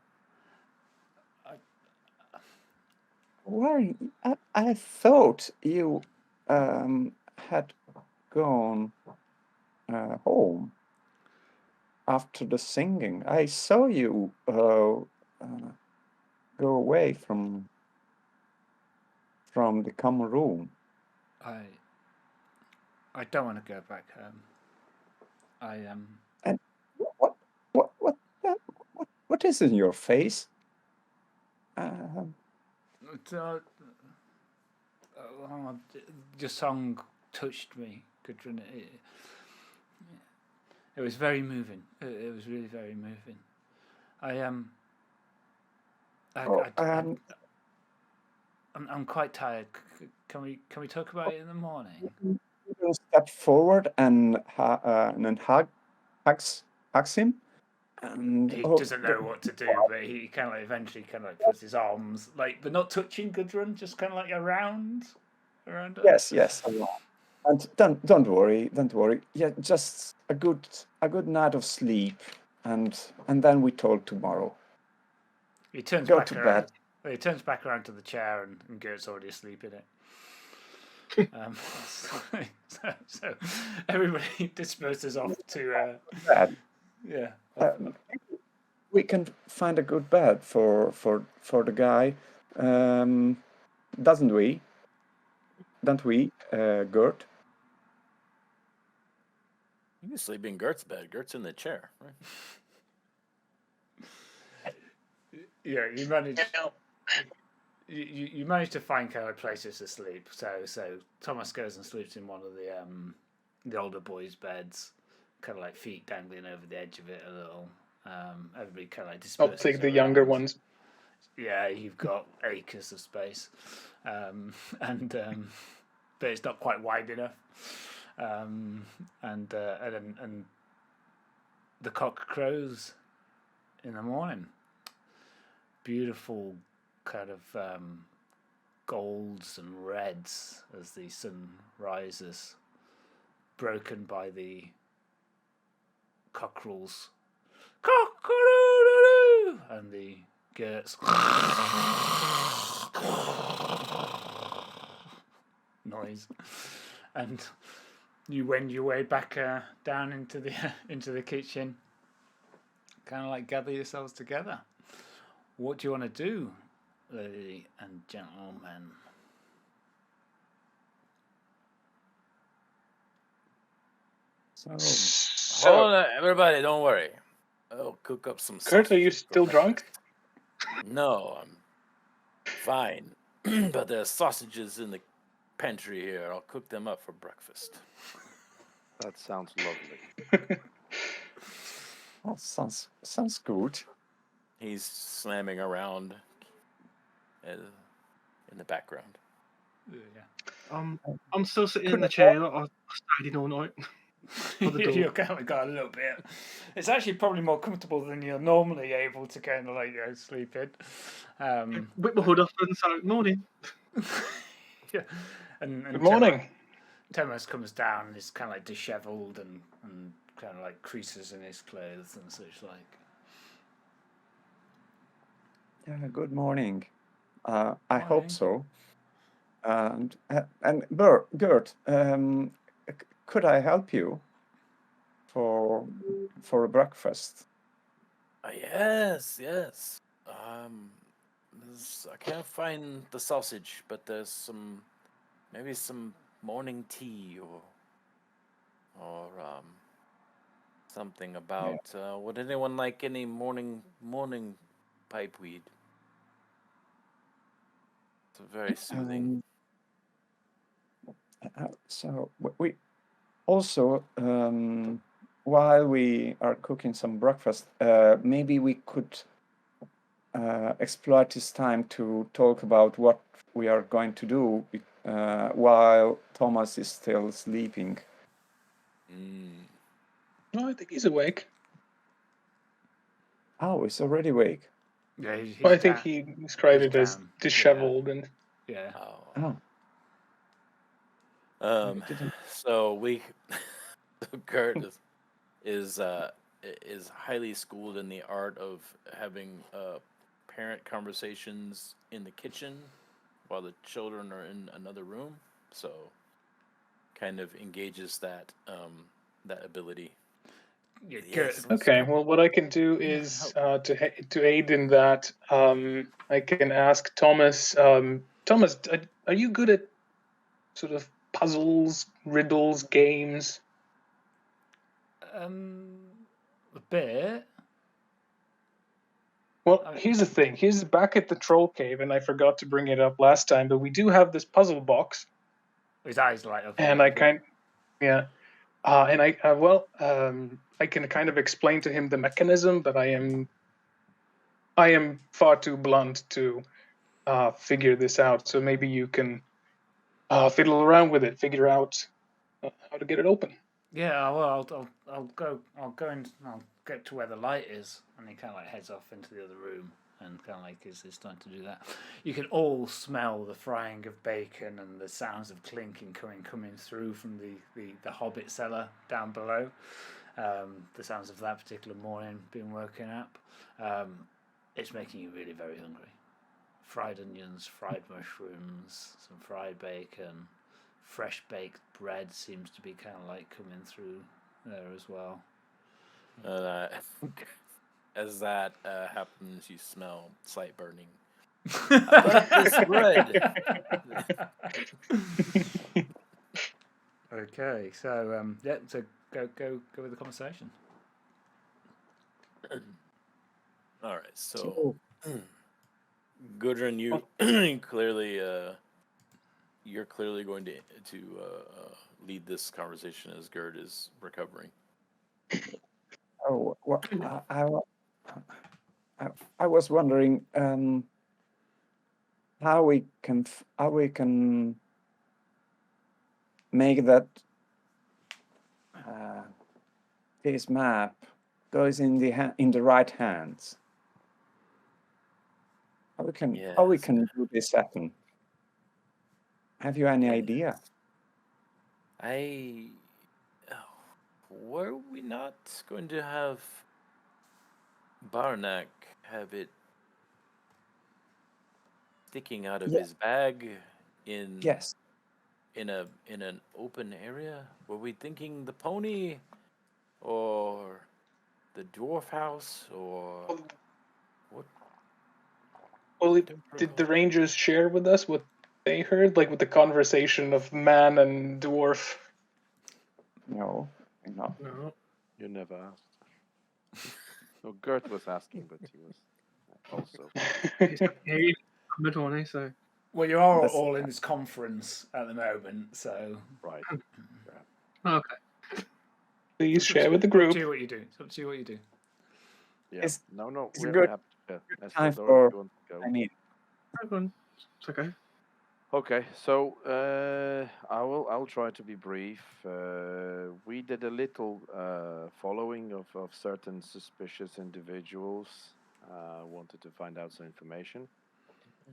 Where I thought you had gone home after the singing. I saw you go away from the common room. I don't want to go back home. And what is in your face? Your song touched me, Gudrun. It was very moving. It was really very moving. I'm quite tired. Can we talk about it in the morning? You step forward and hugs him. And He doesn't know what to do, but he kind of like eventually kind of like puts his arms but not touching Gudrun, just kind of like around her. Yes. And don't worry. Yeah, just a good night of sleep, and then we talk tomorrow. He turns Go back to around. bed. He turns back around to the chair, and Gert's already asleep in it. So everybody disperses off to Bed. yeah. We can find a good bed for the guy, doesn't we? Don't we, Gert? You can sleep in Gert's bed. Gert's in the chair, right? Yeah, you manage. You manage to find kind of places to sleep. So Thomas goes and sleeps in one of the older boys' beds, kind of like feet dangling over the edge of it a little. Everybody kind of like disperses. I'll take the younger ones. Yeah, you've got acres of space, but it's not quite wide enough. And the cock crows in the morning. Beautiful kind of golds and reds as the sun rises, broken by the cockerels, cock-a-doodle-doo, and the Gert's noise, and you wend your way back down into the kitchen, kind of like gather yourselves together. What do you want to do, ladies and gentlemen? So Hold on, everybody, don't worry. I'll cook up some Gert, are you sausage for still drunk? breakfast. No, I'm fine. But there's sausages in the pantry here. I'll cook them up for breakfast. That sounds lovely. that sounds good. He's slamming around in the background. Yeah. I'm still sitting in the chair. I stayed in all night. You've kind of got a little bit. It's actually probably more comfortable than you're normally able to kind of like sleep in. Whip my hood off and say, morning. Yeah. And Good morning. Thomas comes down and is kind of like dishevelled and kind of like creases in his clothes and such like. Good morning. I Morning. hope so. And Gert, could I help you for a breakfast? Yes. I can't find the sausage, but there's maybe some morning tea or something about. Would anyone like any morning pipe weed? It's very soothing. So we also, while we are cooking some breakfast, maybe we could exploit this time to talk about what we are going to do while Thomas is still sleeping. No, I think he's awake. Oh, he's already awake. Yeah, he's I think down. he described He's it as down. disheveled and Yeah. Oh. Oh, didn't- So Gert is highly schooled in the art of having parent conversations in the kitchen while the children are in another room. So kind of engages that ability. Yeah, Yes. okay. Well, what I can do is to aid in that. I can ask Thomas. Thomas, are you good at sort of puzzles, riddles, games? A bit. Well, here's the thing. Here's back at the troll cave, and I forgot to bring it up last time, but we do have this puzzle box, His eyes light up. and I can kind of explain to him the mechanism, but I am far too blunt to figure this out. So maybe you can fiddle around with it, figure out how to get it open. Yeah, well, I'll go and I'll get to where the light is, and he kind of like heads off into the other room, and kind of like is starting to do that. You can all smell the frying of bacon and the sounds of clinking coming through from the Hobbit cellar down below. The sounds of that particular morning being woken up. It's making you really very hungry. Fried onions, fried mushrooms, some fried bacon. Fresh baked bread seems to be kind of like coming through there as well. As that happens, you smell slight burning. This bread. Okay, so so go with the conversation. All right, so Gudrun, you clearly you're clearly going to lead this conversation as Gert is recovering. Oh, well, I was wondering how we can make that this map goes in the right hands. How we can do this happen? Have you any idea? Were we not going to have Barnak have it sticking out of his bag in an open area? Were we thinking the pony or the dwarf house or what? Well, did the Rangers share with us what they heard, like with the conversation of man and dwarf? No, not. No. You never asked. No, Gert was asking, but he was also. He's middle one, so. Well, you are all in this conference at the moment, so Right. Okay. Please share with the group. Up to you what you do. It's up to you what you do. Yeah. It's We're good happy. time Esteldor, for. you want to go? I mean, It's okay. Okay, so I'll try to be brief. We did a little following of certain suspicious individuals. Wanted to find out some information,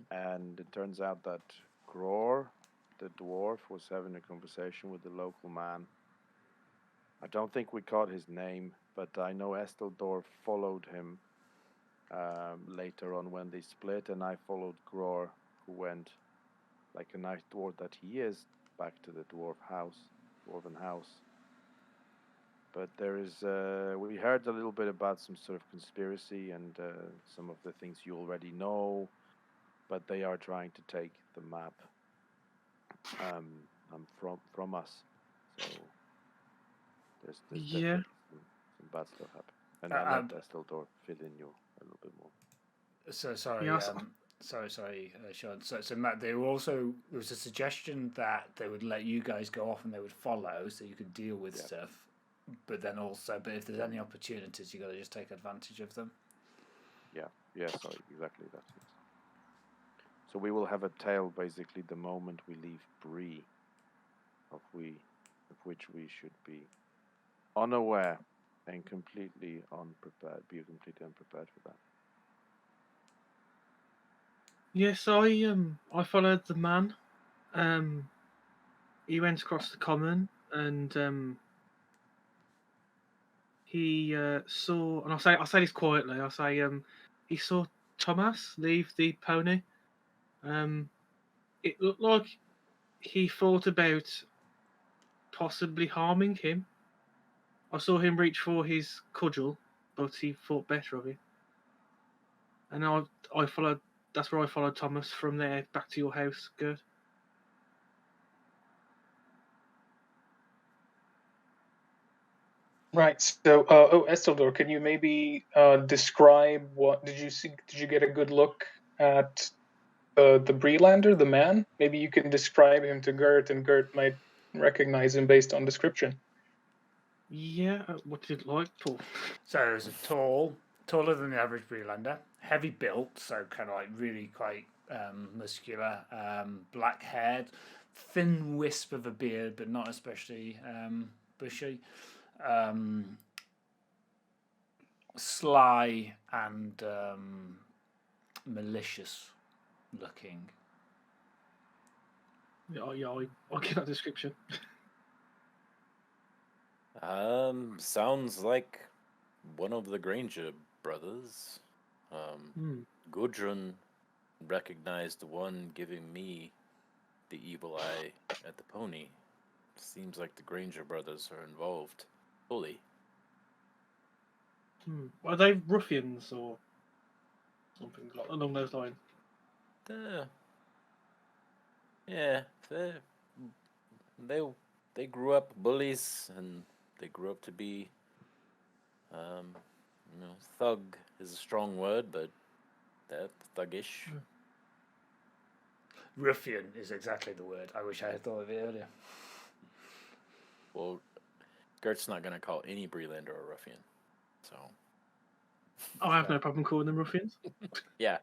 and it turns out that Gror, the dwarf, was having a conversation with the local man. I don't think we caught his name, but I know Esteldor followed him later on when they split, and I followed Gror, who went, like a nice dwarf that he is, back to the dwarven house. But there is, we heard a little bit about some sort of conspiracy and some of the things you already know, but they are trying to take the map from us. So there's definitely some bad stuff happening. And I'll let Esteldor fill in you a little bit more. So sorry. Yes. Sorry, Sean. So Matt, there was a suggestion that they would let you guys go off and they would follow, so you could deal with stuff. But then also, if there's any opportunities, you got to just take advantage of them. Yeah. Sorry, exactly that. So we will have a tale basically the moment we leave Bree, of which we should be unaware and completely unprepared. Be completely unprepared for that. Yes, I followed the man. He went across the common and he saw, and I say this quietly. I say he saw Thomas leave the pony. It looked like he thought about possibly harming him. I saw him reach for his cudgel, but he thought better of it. And I followed. That's where I followed Thomas from there back to your house, Gert. Right. So, Esteldor, can you maybe describe what did you see? Did you get a good look at the Breelander, the man? Maybe you can describe him to Gert, and Gert might recognize him based on description. Yeah, what did it like, Paul? So it's taller than the average Breelander, heavy built, so kind of like really quite muscular, black haired, thin wisp of a beard, but not especially bushy. Sly and malicious looking. Yeah, I get that description. Sounds like one of the Granger brothers. Gudrun recognized the one giving me the evil eye at the pony. Seems like the Granger brothers are involved fully. Are they ruffians or something along those lines? Yeah, they grew up bullies, and they grew up to be, thug is a strong word, but they're thuggish. Ruffian is exactly the word. I wish I had thought of it earlier. Well, Gert's not going to call any Breelander a ruffian, so... I have no problem calling them ruffians. Yeah.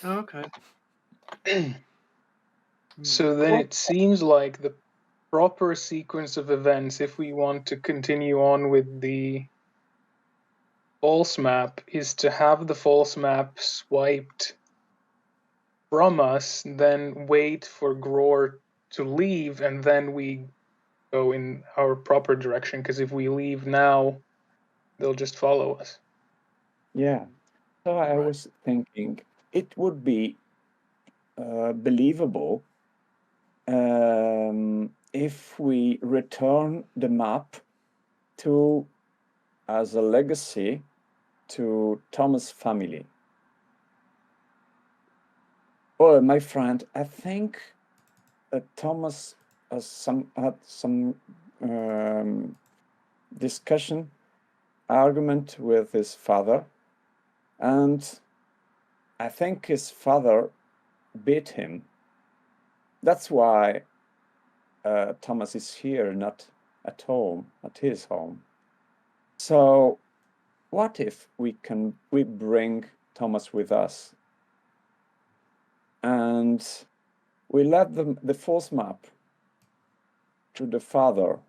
Oh, okay. So then it seems like the proper sequence of events, if we want to continue on with the false map, is to have the false map swiped from us, then wait for Gror to leave, and then we go in our proper direction, because if we leave now, they'll just follow us. Yeah. So I was thinking it would be believable if we return the map to as a legacy to Thomas' family. Oh, my friend, I think Thomas had some discussion, argument with his father, and I think his father beat him. That's why Thomas is here, not at home, at his home. So what if we bring Thomas with us and we let the false map to the father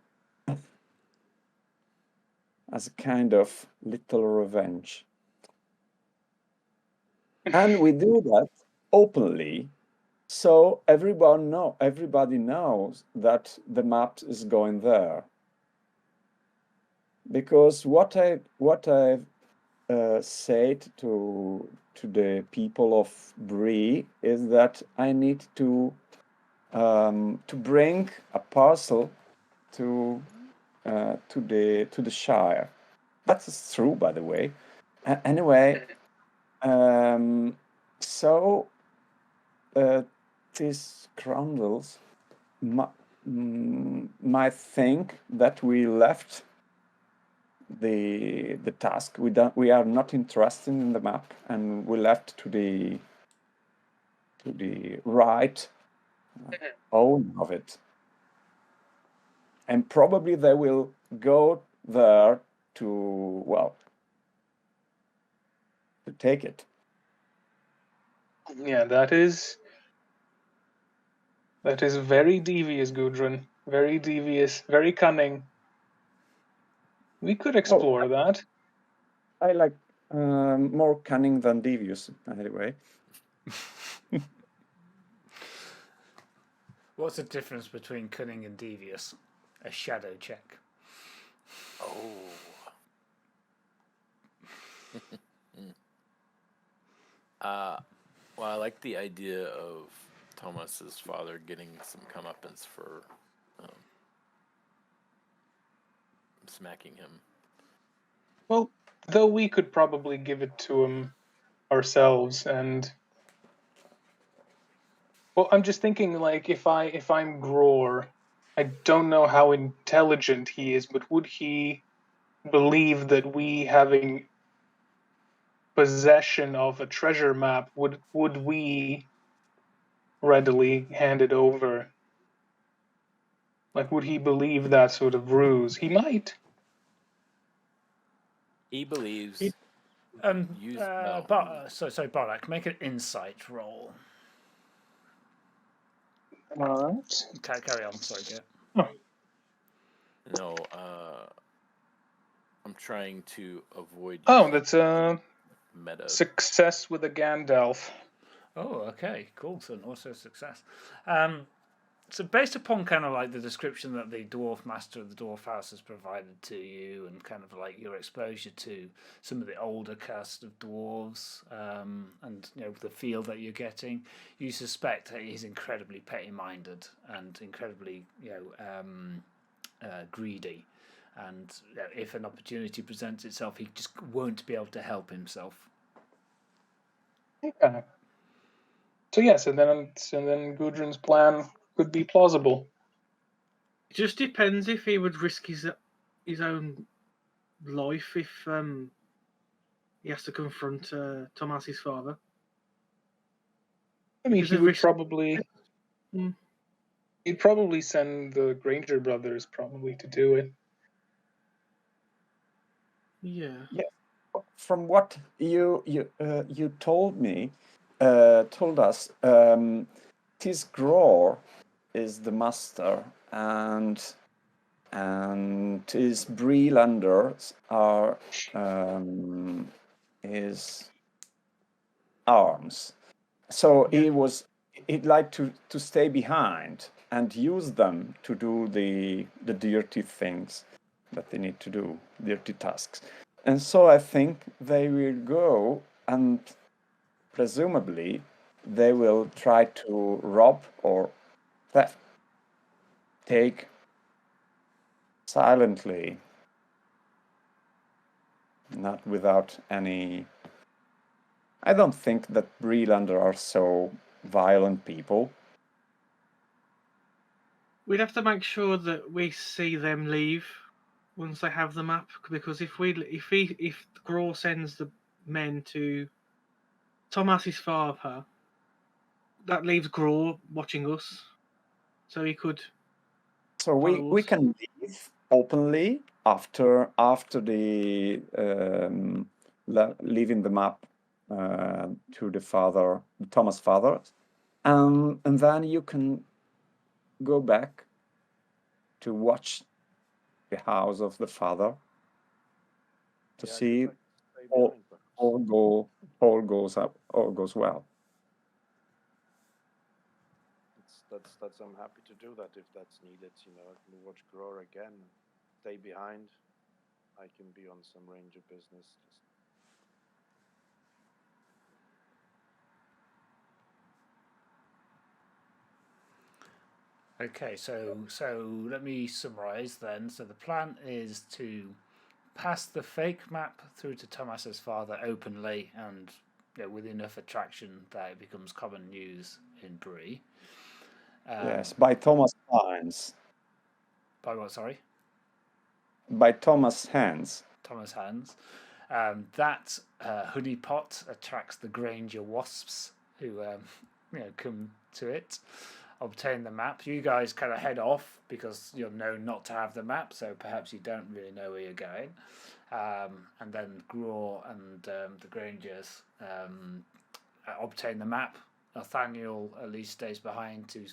as a kind of little revenge. And we do that openly, so everybody knows that the map is going there. Because what I've said to the people of Bree is that I need to bring a parcel to the Shire. That's true, by the way. Anyway, so these scoundrels might think that we left the task. We are not interested in the map, and we left to the right own of it. And probably they will go there to take it. Yeah, that is very devious, Gudrun. Very devious, very cunning. We could explore that. I like more cunning than devious, anyway. What's the difference between cunning and devious? A shadow check. Oh. Well, I like the idea of Thomas's father getting some comeuppance for smacking him. Well, though we could probably give it to him ourselves, and well, I'm just thinking, like, if I'm Gror, I don't know how intelligent he is, but would he believe that we having possession of a treasure map would we readily hand it over? Like, would he believe that sort of ruse? He might. He believes. Use no. So Barnak, make an insight roll. All right. Carry on. Sorry, Gert. No, I'm trying to avoid. Oh, that's a meta. success with a Gandalf. Oh, okay, cool. So also success. So based upon kind of like the description that the dwarf master of the dwarf house has provided to you, and kind of like your exposure to some of the older cast of dwarves, and the feel that you're getting, you suspect that he's incredibly petty-minded and incredibly greedy, and if an opportunity presents itself, he just won't be able to help himself. Okay. So yes, and then Gudrun's plan could be plausible. It just depends if he would risk his own life if he has to confront Thomas's father. I mean, he would probably. He'd probably send the Granger brothers probably to do it. Yeah. From what you told us, this Gror is the master, and his Breelanders are his arms. So he'd like to stay behind and use them to do the dirty things that they need to do, dirty tasks. And so I think they will go, and presumably they will try to rob or theft, take silently, not without any. I don't think that Breelander are so violent people. We'd have to make sure that we see them leave once they have the map, because if Gror sends the men to Thomas's father, that leaves Gror watching us, so he could. So we can leave openly after the leaving the map to the father, Thomas' father, and then you can go back to watch the house of the father to see all goes well. That's I'm happy to do that if that's needed. I can watch Gror again, stay behind. I can be on some ranger business. Okay, so let me summarize then. So the plan is to pass the fake map through to Thomas's father openly, and with enough attraction that it becomes common news in Bree. Yes, by Thomas' hands. By what? Sorry. By Thomas' hands. Thomas' hands. That honeypot attracts the Granger wasps who come to it. Obtain the map. You guys kind of head off because you're known not to have the map, so perhaps you don't really know where you're going. And then Gror and the Grangers obtain the map. Arthaniel at least stays behind to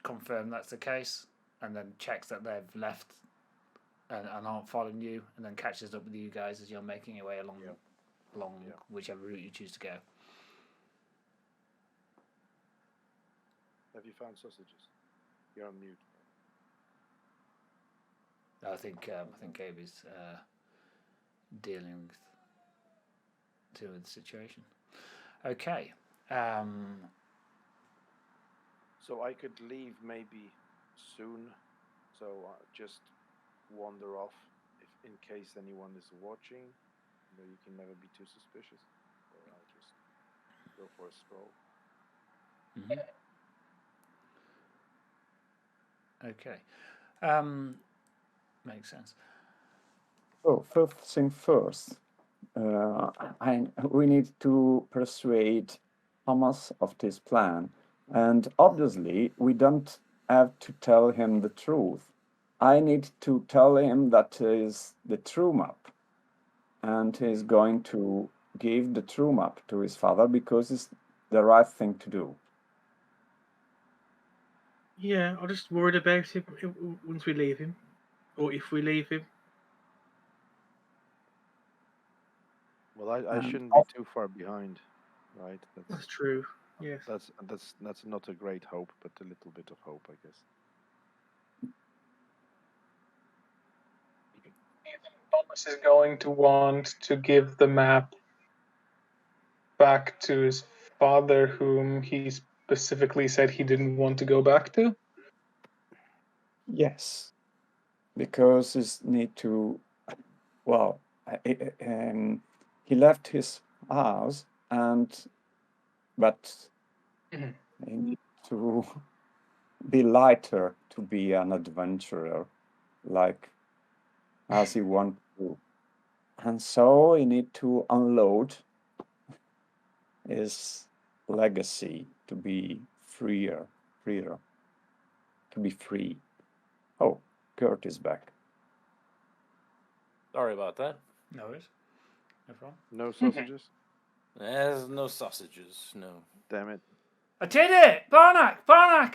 confirm that's the case, and then checks that they've left and aren't following you, and then catches up with you guys as you're making your way along whichever route you choose to go. Have you found sausages? You're on mute. I think Gabe is dealing with the situation. Okay. So I could leave maybe soon. So just wander off in case anyone is watching. You can never be too suspicious. Or I'll just go for a stroll. Okay. Makes sense. So first thing first, we need to persuade Thomas of this plan, and obviously we don't have to tell him the truth. I need to tell him that is the true map, and he's going to give the true map to his father because it's the right thing to do. Yeah, I'm just worried about him once we leave him, or if we leave him. Well, I shouldn't be too far behind, right? That's true. Yes. That's not a great hope, but a little bit of hope, I guess. Thomas is going to want to give the map back to his father, whom he specifically said he didn't want to go back to? Yes, because he need to. Well, he left his house, but he need to be lighter to be an adventurer, like as he want to, and so he need to unload his legacy to be freer, to be free. Oh, Gert is back. Sorry about that. No worries. No problem. No sausages? There's no sausages, no. Damn it. I did it! Barnak!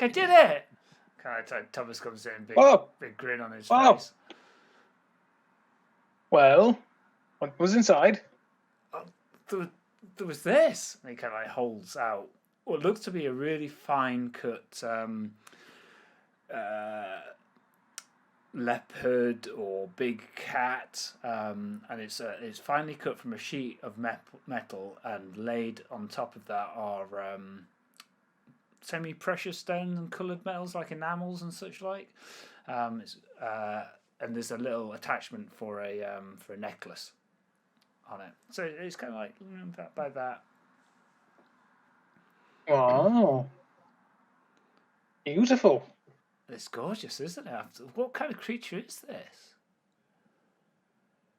I did it! Thomas comes in, big grin on his face. Well, what was inside? There was this. And he kind of like holds out what looks to be a really fine cut leopard or big cat, and it's finely cut from a sheet of metal, and laid on top of that are semi-precious stones and coloured metals like enamels and such like. And there's a little attachment for a necklace on it. So it's kind of like that by that. Oh, beautiful. It's gorgeous, isn't it? What kind of creature is this?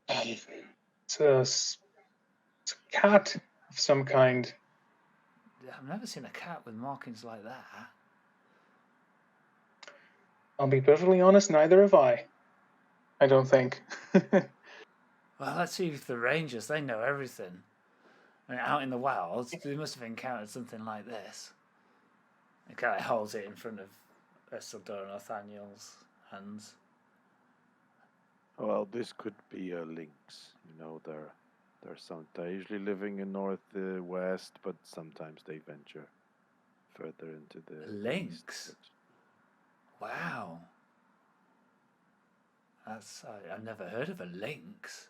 It's a cat of some kind. I've never seen a cat with markings like that. I'll be perfectly honest, neither have I. I don't think. Well, let's see if the rangers, they know everything. I mean, out in the wilds, they must have encountered something like this. It kind of holds it in front of Esteldor and Arthaniel's hands. Well, this could be a lynx. They're usually living in northwest, but sometimes they venture further into the lynx. East. Wow. I've never heard of a lynx.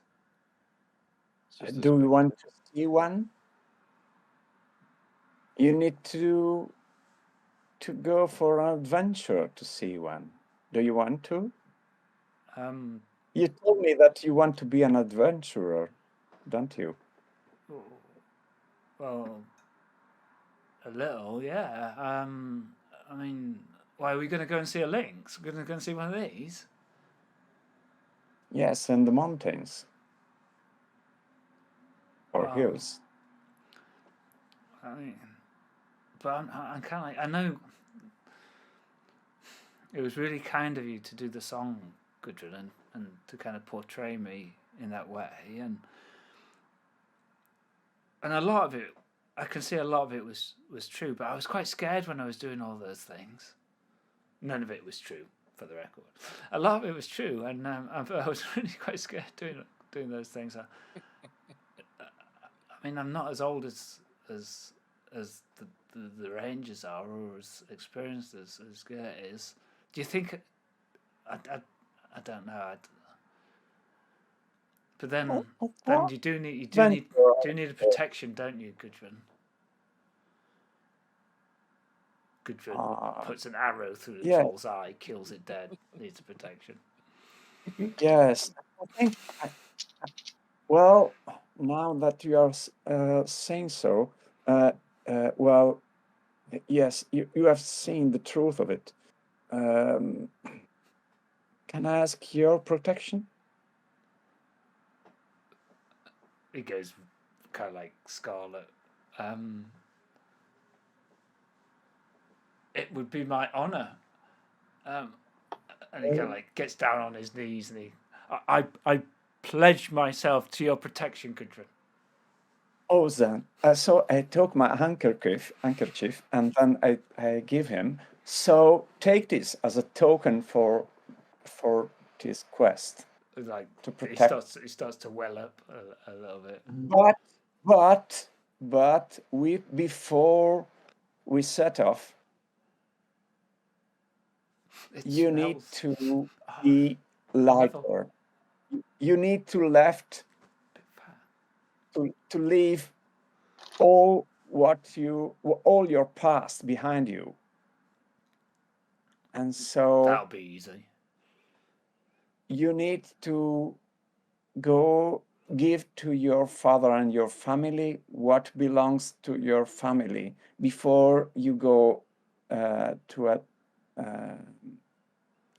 Do we want to see one? You need to go for an adventure to see one. Do you want to? You told me that you want to be an adventurer, don't you? Well, a little, yeah. I mean, why are we going to go and see a lynx? We're going to go and see one of these? Yes, in the mountains. Or hills. I mean, but I'm kind of like, I know it was really kind of you to do the song, Gudrun, and to kind of portray me in that way, and a lot of it I can see a lot of it was true, but I was quite scared when I was doing all those things. None of it was true, for the record. A lot of it was true, and I was really quite scared doing those things. I mean, I'm not as old as the Rangers are, or as experienced as Gert is. Do you think? I don't know. But then you do need a protection, don't you, Gudrun? Gudrun puts an arrow through the troll's eye, kills it dead. Needs a protection. Yes, I think. Well, now that you are saying so, well, yes, you have seen the truth of it. Can I ask your protection? He goes kind of like scarlet. It would be my honor. And he kind of like gets down on his knees and I pledge myself to your protection, Gudrun. Oh, then. So I took my handkerchief, and then I give him. So take this as a token for this quest. Like to protect. He starts to well up a little bit. But before we set off, you need to be lighter. You need to leave all your past behind you. And so that'll be easy. You need to go give to your father and your family what belongs to your family before you go to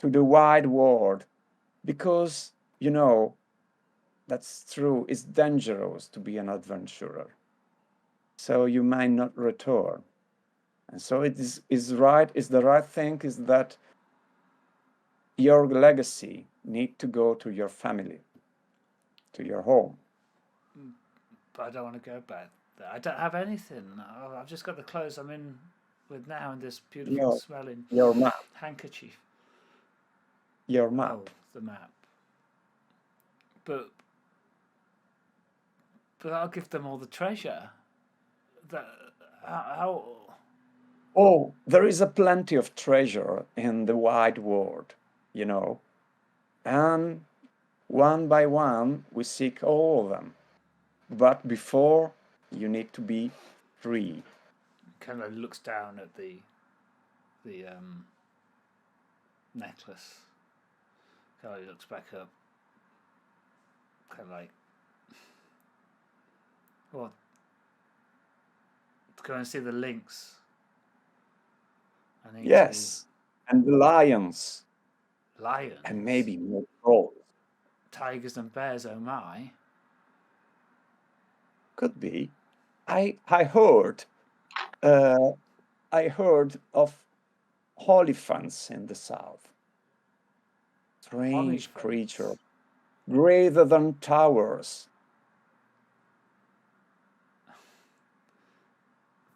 the wide world, because that's true. It's dangerous to be an adventurer, so you might not return. And so is the right thing is that your legacy need to go to your family, to your home. But I don't want to go back there. I don't have anything. I've just got the clothes I'm in with now and this beautiful smelling handkerchief. Your map. Oh, the map. But I'll give them all the treasure. How? Oh, there is a plenty of treasure in the wide world, and one by one we seek all of them. But before, you need to be free. Kind of looks down at the necklace. Kind of looks back up. Kind of like, well, to go and see the lynx. Yes, and the lions. Lions? And maybe more trolls. Tigers and bears, oh my. Could be. I heard of elephants in the south. Strange creature, greater than towers.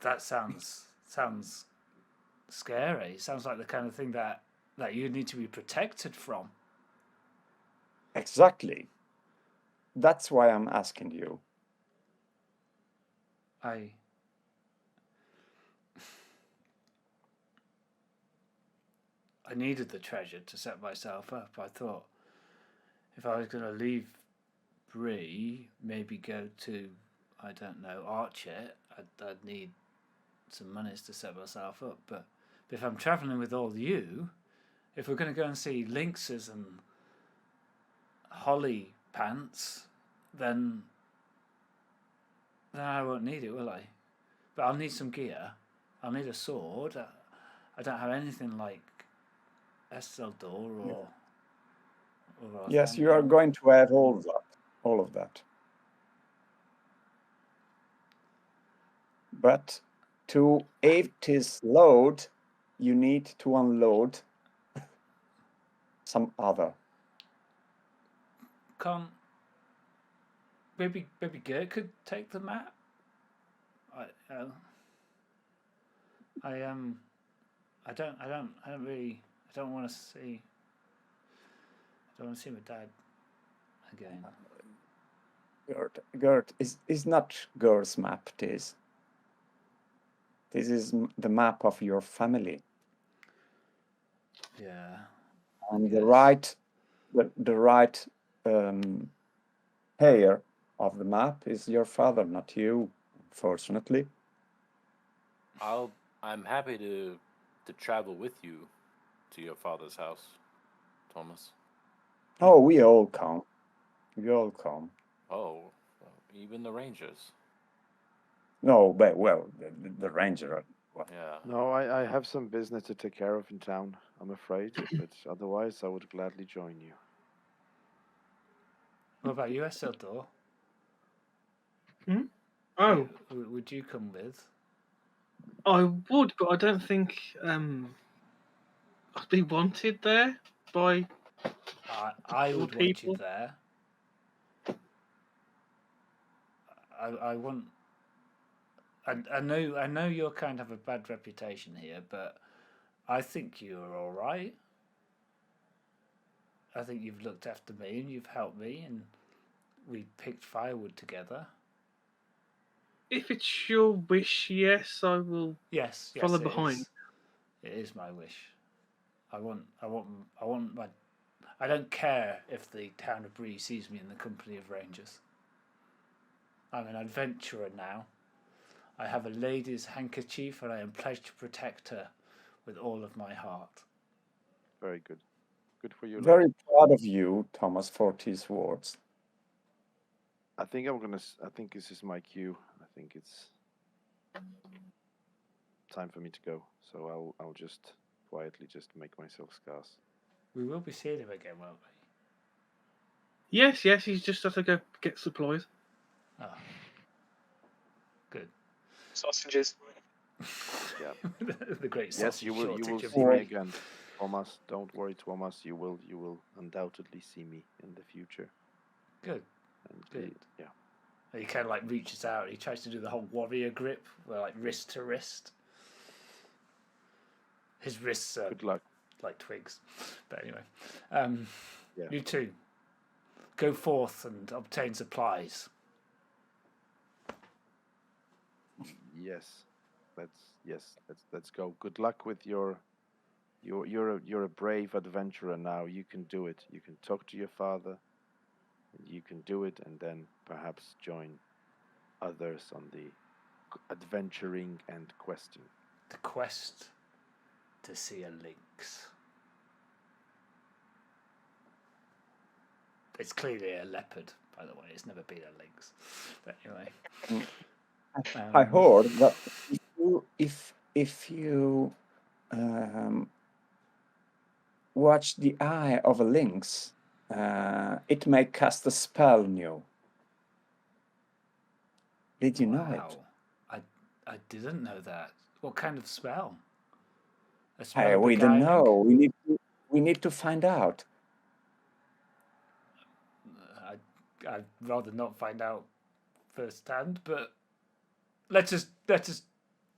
That sounds scary. Sounds like the kind of thing that you need to be protected from. Exactly. That's why I'm asking you. I needed the treasure to set myself up. I thought if I was going to leave Bree, maybe go to, I don't know, Archer, I'd need some monies to set myself up. But if I'm travelling with all you, if we're going to go and see lynxes and holly pants, then I won't need it, will I? But I'll need some gear. I'll need a sword. I don't have anything like Esteldor or yes, you are going to add all of that. But to aid this load, you need to unload some other. Maybe Gert could take the map. I don't want to see. I don't want to see my dad again. Gert is not Gert's map. This is the map of your family, Yeah. and Yes. the right pair of the map is your father, not you, unfortunately. I'm happy to travel with you to your father's house, Thomas. Oh, we all come. We all come. Oh, even the Rangers. No, but well, the ranger. Yeah. No, I have some business to take care of in town, I'm afraid, but otherwise I would gladly join you. What about you, Esteldor? Oh, Would you come with? I would, but I don't think I'd be wanted there by I all would want you people. there. I want. I know you're kind of a bad reputation here, but I think you're all right. I think you've looked after me and you've helped me, and we picked firewood together. If it's your wish, yes, I will Yes, follow it behind. is. It is my wish. I want my. I don't care if the town of Bree sees me in the company of rangers. I'm an adventurer now. I have a lady's handkerchief, and I am pledged to protect her with all of my heart. Very good. Good for you, lad. Very proud of you, Thomas, for these words. I think this is my cue. I think it's time for me to go. So I'll just quietly just make myself scarce. We will be seeing him again, won't we? Yes, he's just had to go get supplies. Oh. Good. Sausages. Yeah. The great Yes, sausage you will shortage of see me Bree. again, Thomas. Don't worry, Thomas. You will undoubtedly see me in the future. Good. And Good. yeah. He kind of like reaches out. He tries to do the whole warrior grip, where like wrist to wrist. His wrists are Good luck. like twigs. But anyway, Yeah. you two go forth and obtain supplies. Yes. Let's go. Good luck with you're a brave adventurer now. You can do it. You can talk to your father. You can do it, and then perhaps join others on the adventuring and questing. The quest to see a lynx. It's clearly a leopard, by the way. It's never been a lynx. But anyway. I heard that if you watch the eye of a lynx, it may cast a spell on you. Did you know it? I didn't know that. What kind of spell? A spell of We don't beguiling? know. We need to find out. I'd rather not find out firsthand, but let's just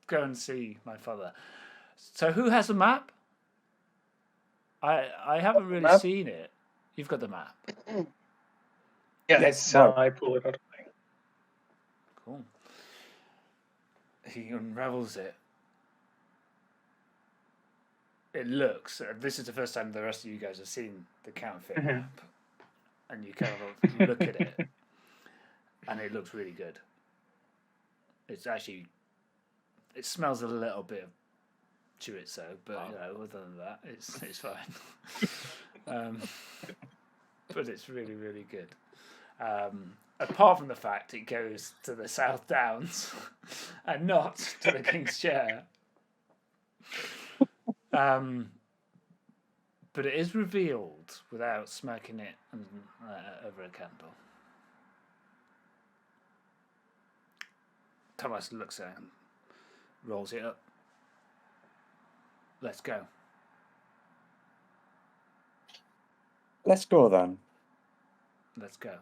go and see my father. So who has a map? I haven't really Map? seen it. You've got the map. Yeah, Yes, it's well- I pull it out. Cool. He unravels it. It looks. This is the first time the rest of you guys have seen the counterfeit Mhm. map, and you kind of look at it, and it looks really good. It's actually. It smells a little bit of chorizo, but you know, other than that, it's fine. But it's really, really good. Apart from the fact it goes to the South Downs and not to the King's Chair. But it is revealed without smacking it over a candle. Thomas looks at it and rolls it up. Let's go. Let's go then. Let's go.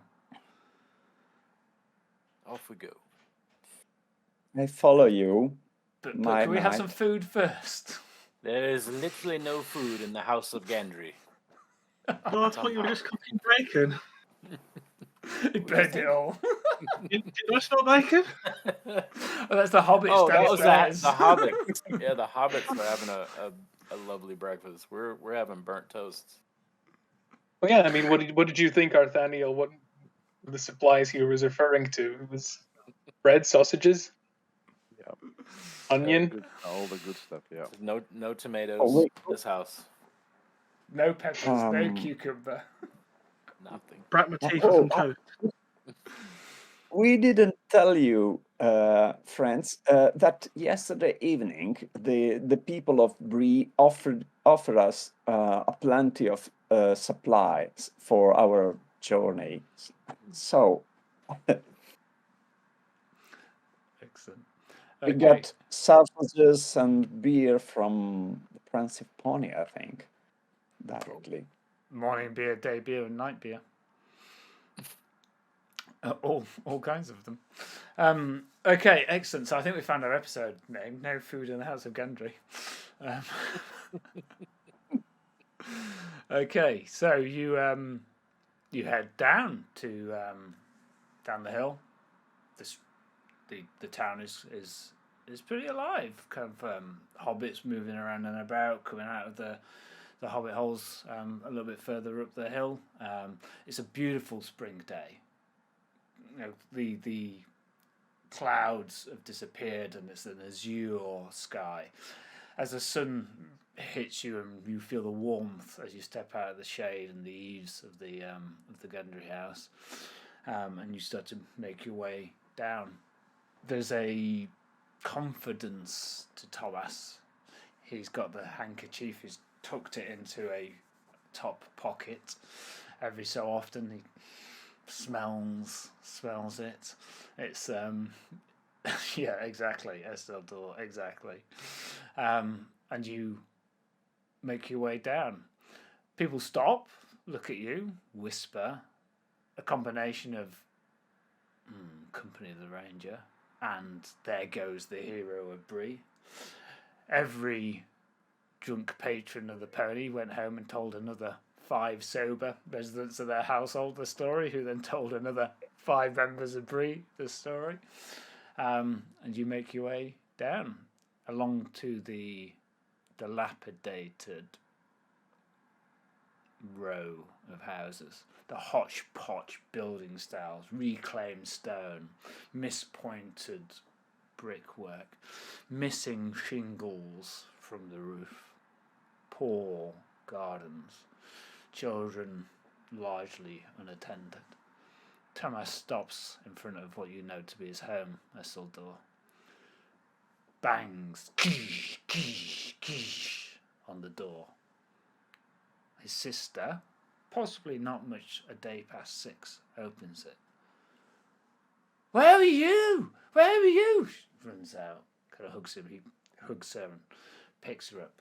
Off we go. I follow you. But My can we have knight. some food first? There is literally no food in the house of Gendry. Oh, I thought you were just cooking bacon. He burned it all. Did I smell bacon? Oh, that's the hobbits Oh, that was downstairs. the hobbits. Yeah, the hobbits are having a lovely breakfast. We're having burnt toast. Well, yeah, I mean, what did you think, Arthaniel? What the supplies he was referring to? It was bread, sausages, Yeah. onion. All the good stuff. Yeah. No tomatoes Oh, wait. in this house. No peppers, no Um, cucumber. Nothing. Brat Matifa Oh, from toast. we didn't tell you, friends, that yesterday evening the people of Bree offered us a plenty of supplies for our journey. So Excellent. we Okay. got sausages and beer from the Prince of Pony, I think, directly. Morning beer, day beer, and night beer. All kinds of them. Okay, excellent. So I think we found our episode name. No food in the House of Gendry. Okay, so you head down to down the hill. The town is pretty alive. Kind of hobbits moving around and about, coming out of the hobbit holes a little bit further up the hill. It's a beautiful spring day. You know, the clouds have disappeared and it's an azure sky. As the sun hits you and you feel the warmth as you step out of the shade and the eaves of the Gendry house, and you start to make your way down. There's a confidence to Thomas. He's got the handkerchief. He's tucked it into a top pocket. Every so often he smells it. It's yeah, exactly, Esteldor, exactly. And you make your way down. People stop, look at you, whisper. A combination of Company of the Ranger and there goes the hero of Bree. Every drunk patron of the pony went home and told another 5 sober residents of their household the story, who then told another 5 members of Bree the story. And you make your way down along to the dilapidated row of houses, the hodgepodge building styles, reclaimed stone, mispointed brickwork, missing shingles from the roof, poor gardens, children largely unattended. Thomas stops in front of what you know to be his home, Esteldor. Bangs, kish, kish, kish, on the door. His sister, possibly not much a day past 6, opens it. Where are you? Where are you? She runs out, kind of hugs him. He hugs her and picks her up,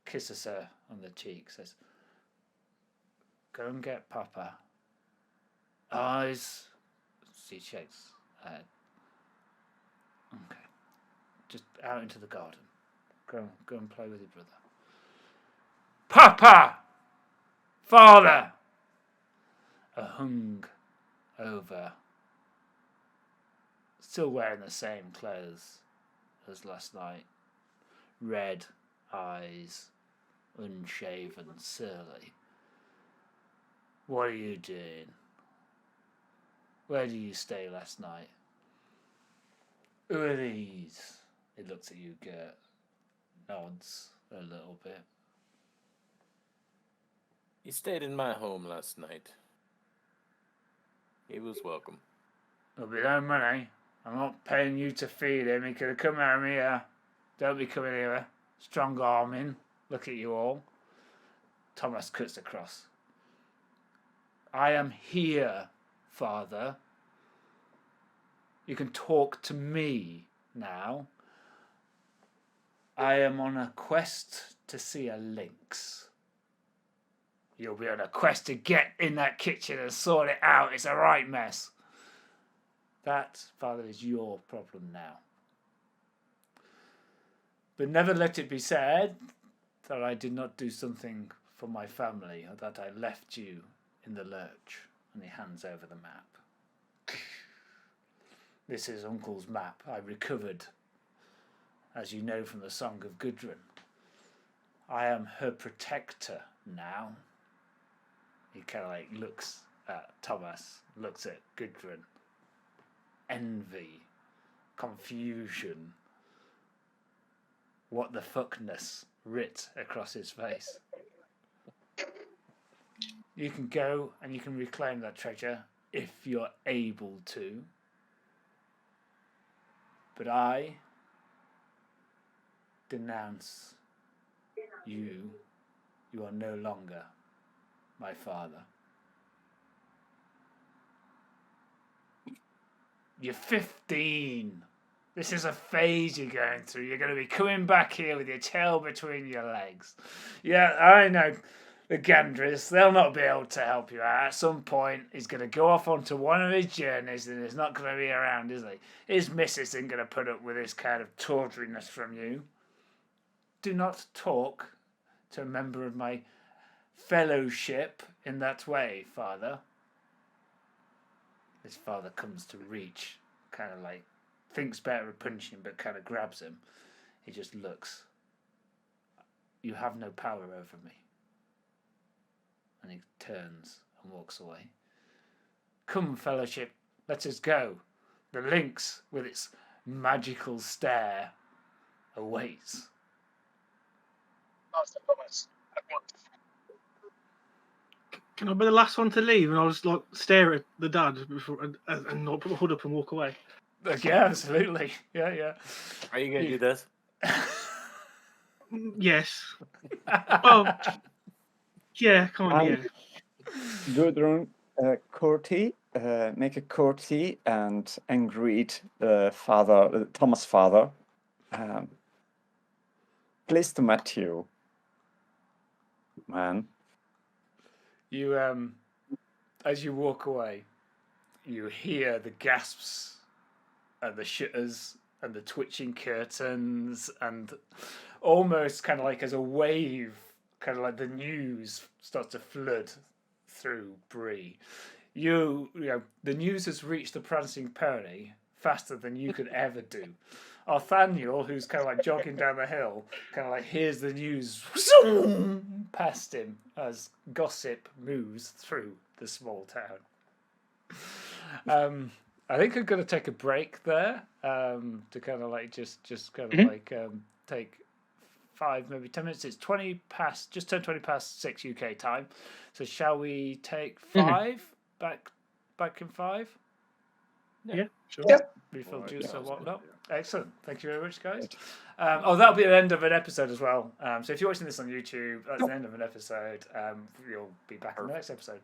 kisses her on the cheek, says, "Go and get Papa." Eyes. She shakes her head. Okay. Just out into the garden. Go and play with your brother. Papa! Father! A hung over, still wearing the same clothes as last night. Red eyes, unshaven, surly. What are you doing? Where did you stay last night? Who are these? He looks at you, Gert. Nods a little bit. He stayed in my home last night. He was welcome. There'll be no money. I'm not paying you to feed him. He could have come home here. Don't be coming here. Strong arming. Look at you all. Thomas cuts across. I am here, Father. You can talk to me now. I am on a quest to see a lynx. You'll be on a quest to get in that kitchen and sort it out. It's a right mess. That, Father, is your problem now. But never let it be said that I did not do something for my family, or that I left you in the lurch. And he hands over the map. This is Uncle's map I recovered, as you know from the Song of Gudrun. I am her protector now. He kind of like looks at Thomas, looks at Gudrun. Envy, confusion, what the fuckness writ across his face. You can go and you can reclaim that treasure if you're able to. But I denounce you. You are no longer my father. You're 15. This is a phase you're going through. You're going to be coming back here with your tail between your legs. Yeah, I know. The Gendrys, they'll not be able to help you out. At some point, he's going to go off onto one of his journeys and he's not going to be around, is he? His missus isn't going to put up with this kind of tawdriness from you. Do not talk to a member of my fellowship in that way, Father. His father comes to reach, kind of like, thinks better of punching him, but kind of grabs him. He just looks. You have no power over me. And he turns and walks away. Come, fellowship, let us go. The lynx, with its magical stare, awaits. Master Thomas, at once. Can I be the last one to leave, and I'll just like stare at the dad before and not put my hood up and walk away? Yeah, absolutely. Yeah. Are you going to do this? Yes. Well, yeah, kind of. Yeah. Gudrun, make a courtesy and greet Thomas' father. Pleased to meet you, man. You, as you walk away, you hear the gasps and the shutters and the twitching curtains, and almost kind of like as a wave, kind of like the news starts to flood through Bree. You know, the news has reached the prancing pony faster than you could ever do. Arthaniel, who's kind of like jogging down the hill, kind of like hears the news past him as gossip moves through the small town. I think I'm going to take a break there to kind of like just kind of like take 5, maybe 10 minutes. It's 20 past, just turned 20 past 6 UK time. So shall we take 5 back in 5? Yeah, sure. Yep. Refill juice or whatnot. Excellent. Thank you very much, guys. That'll be the end of an episode as well. So if you're watching this on YouTube, that's the end of an episode. You'll be back in the next episode.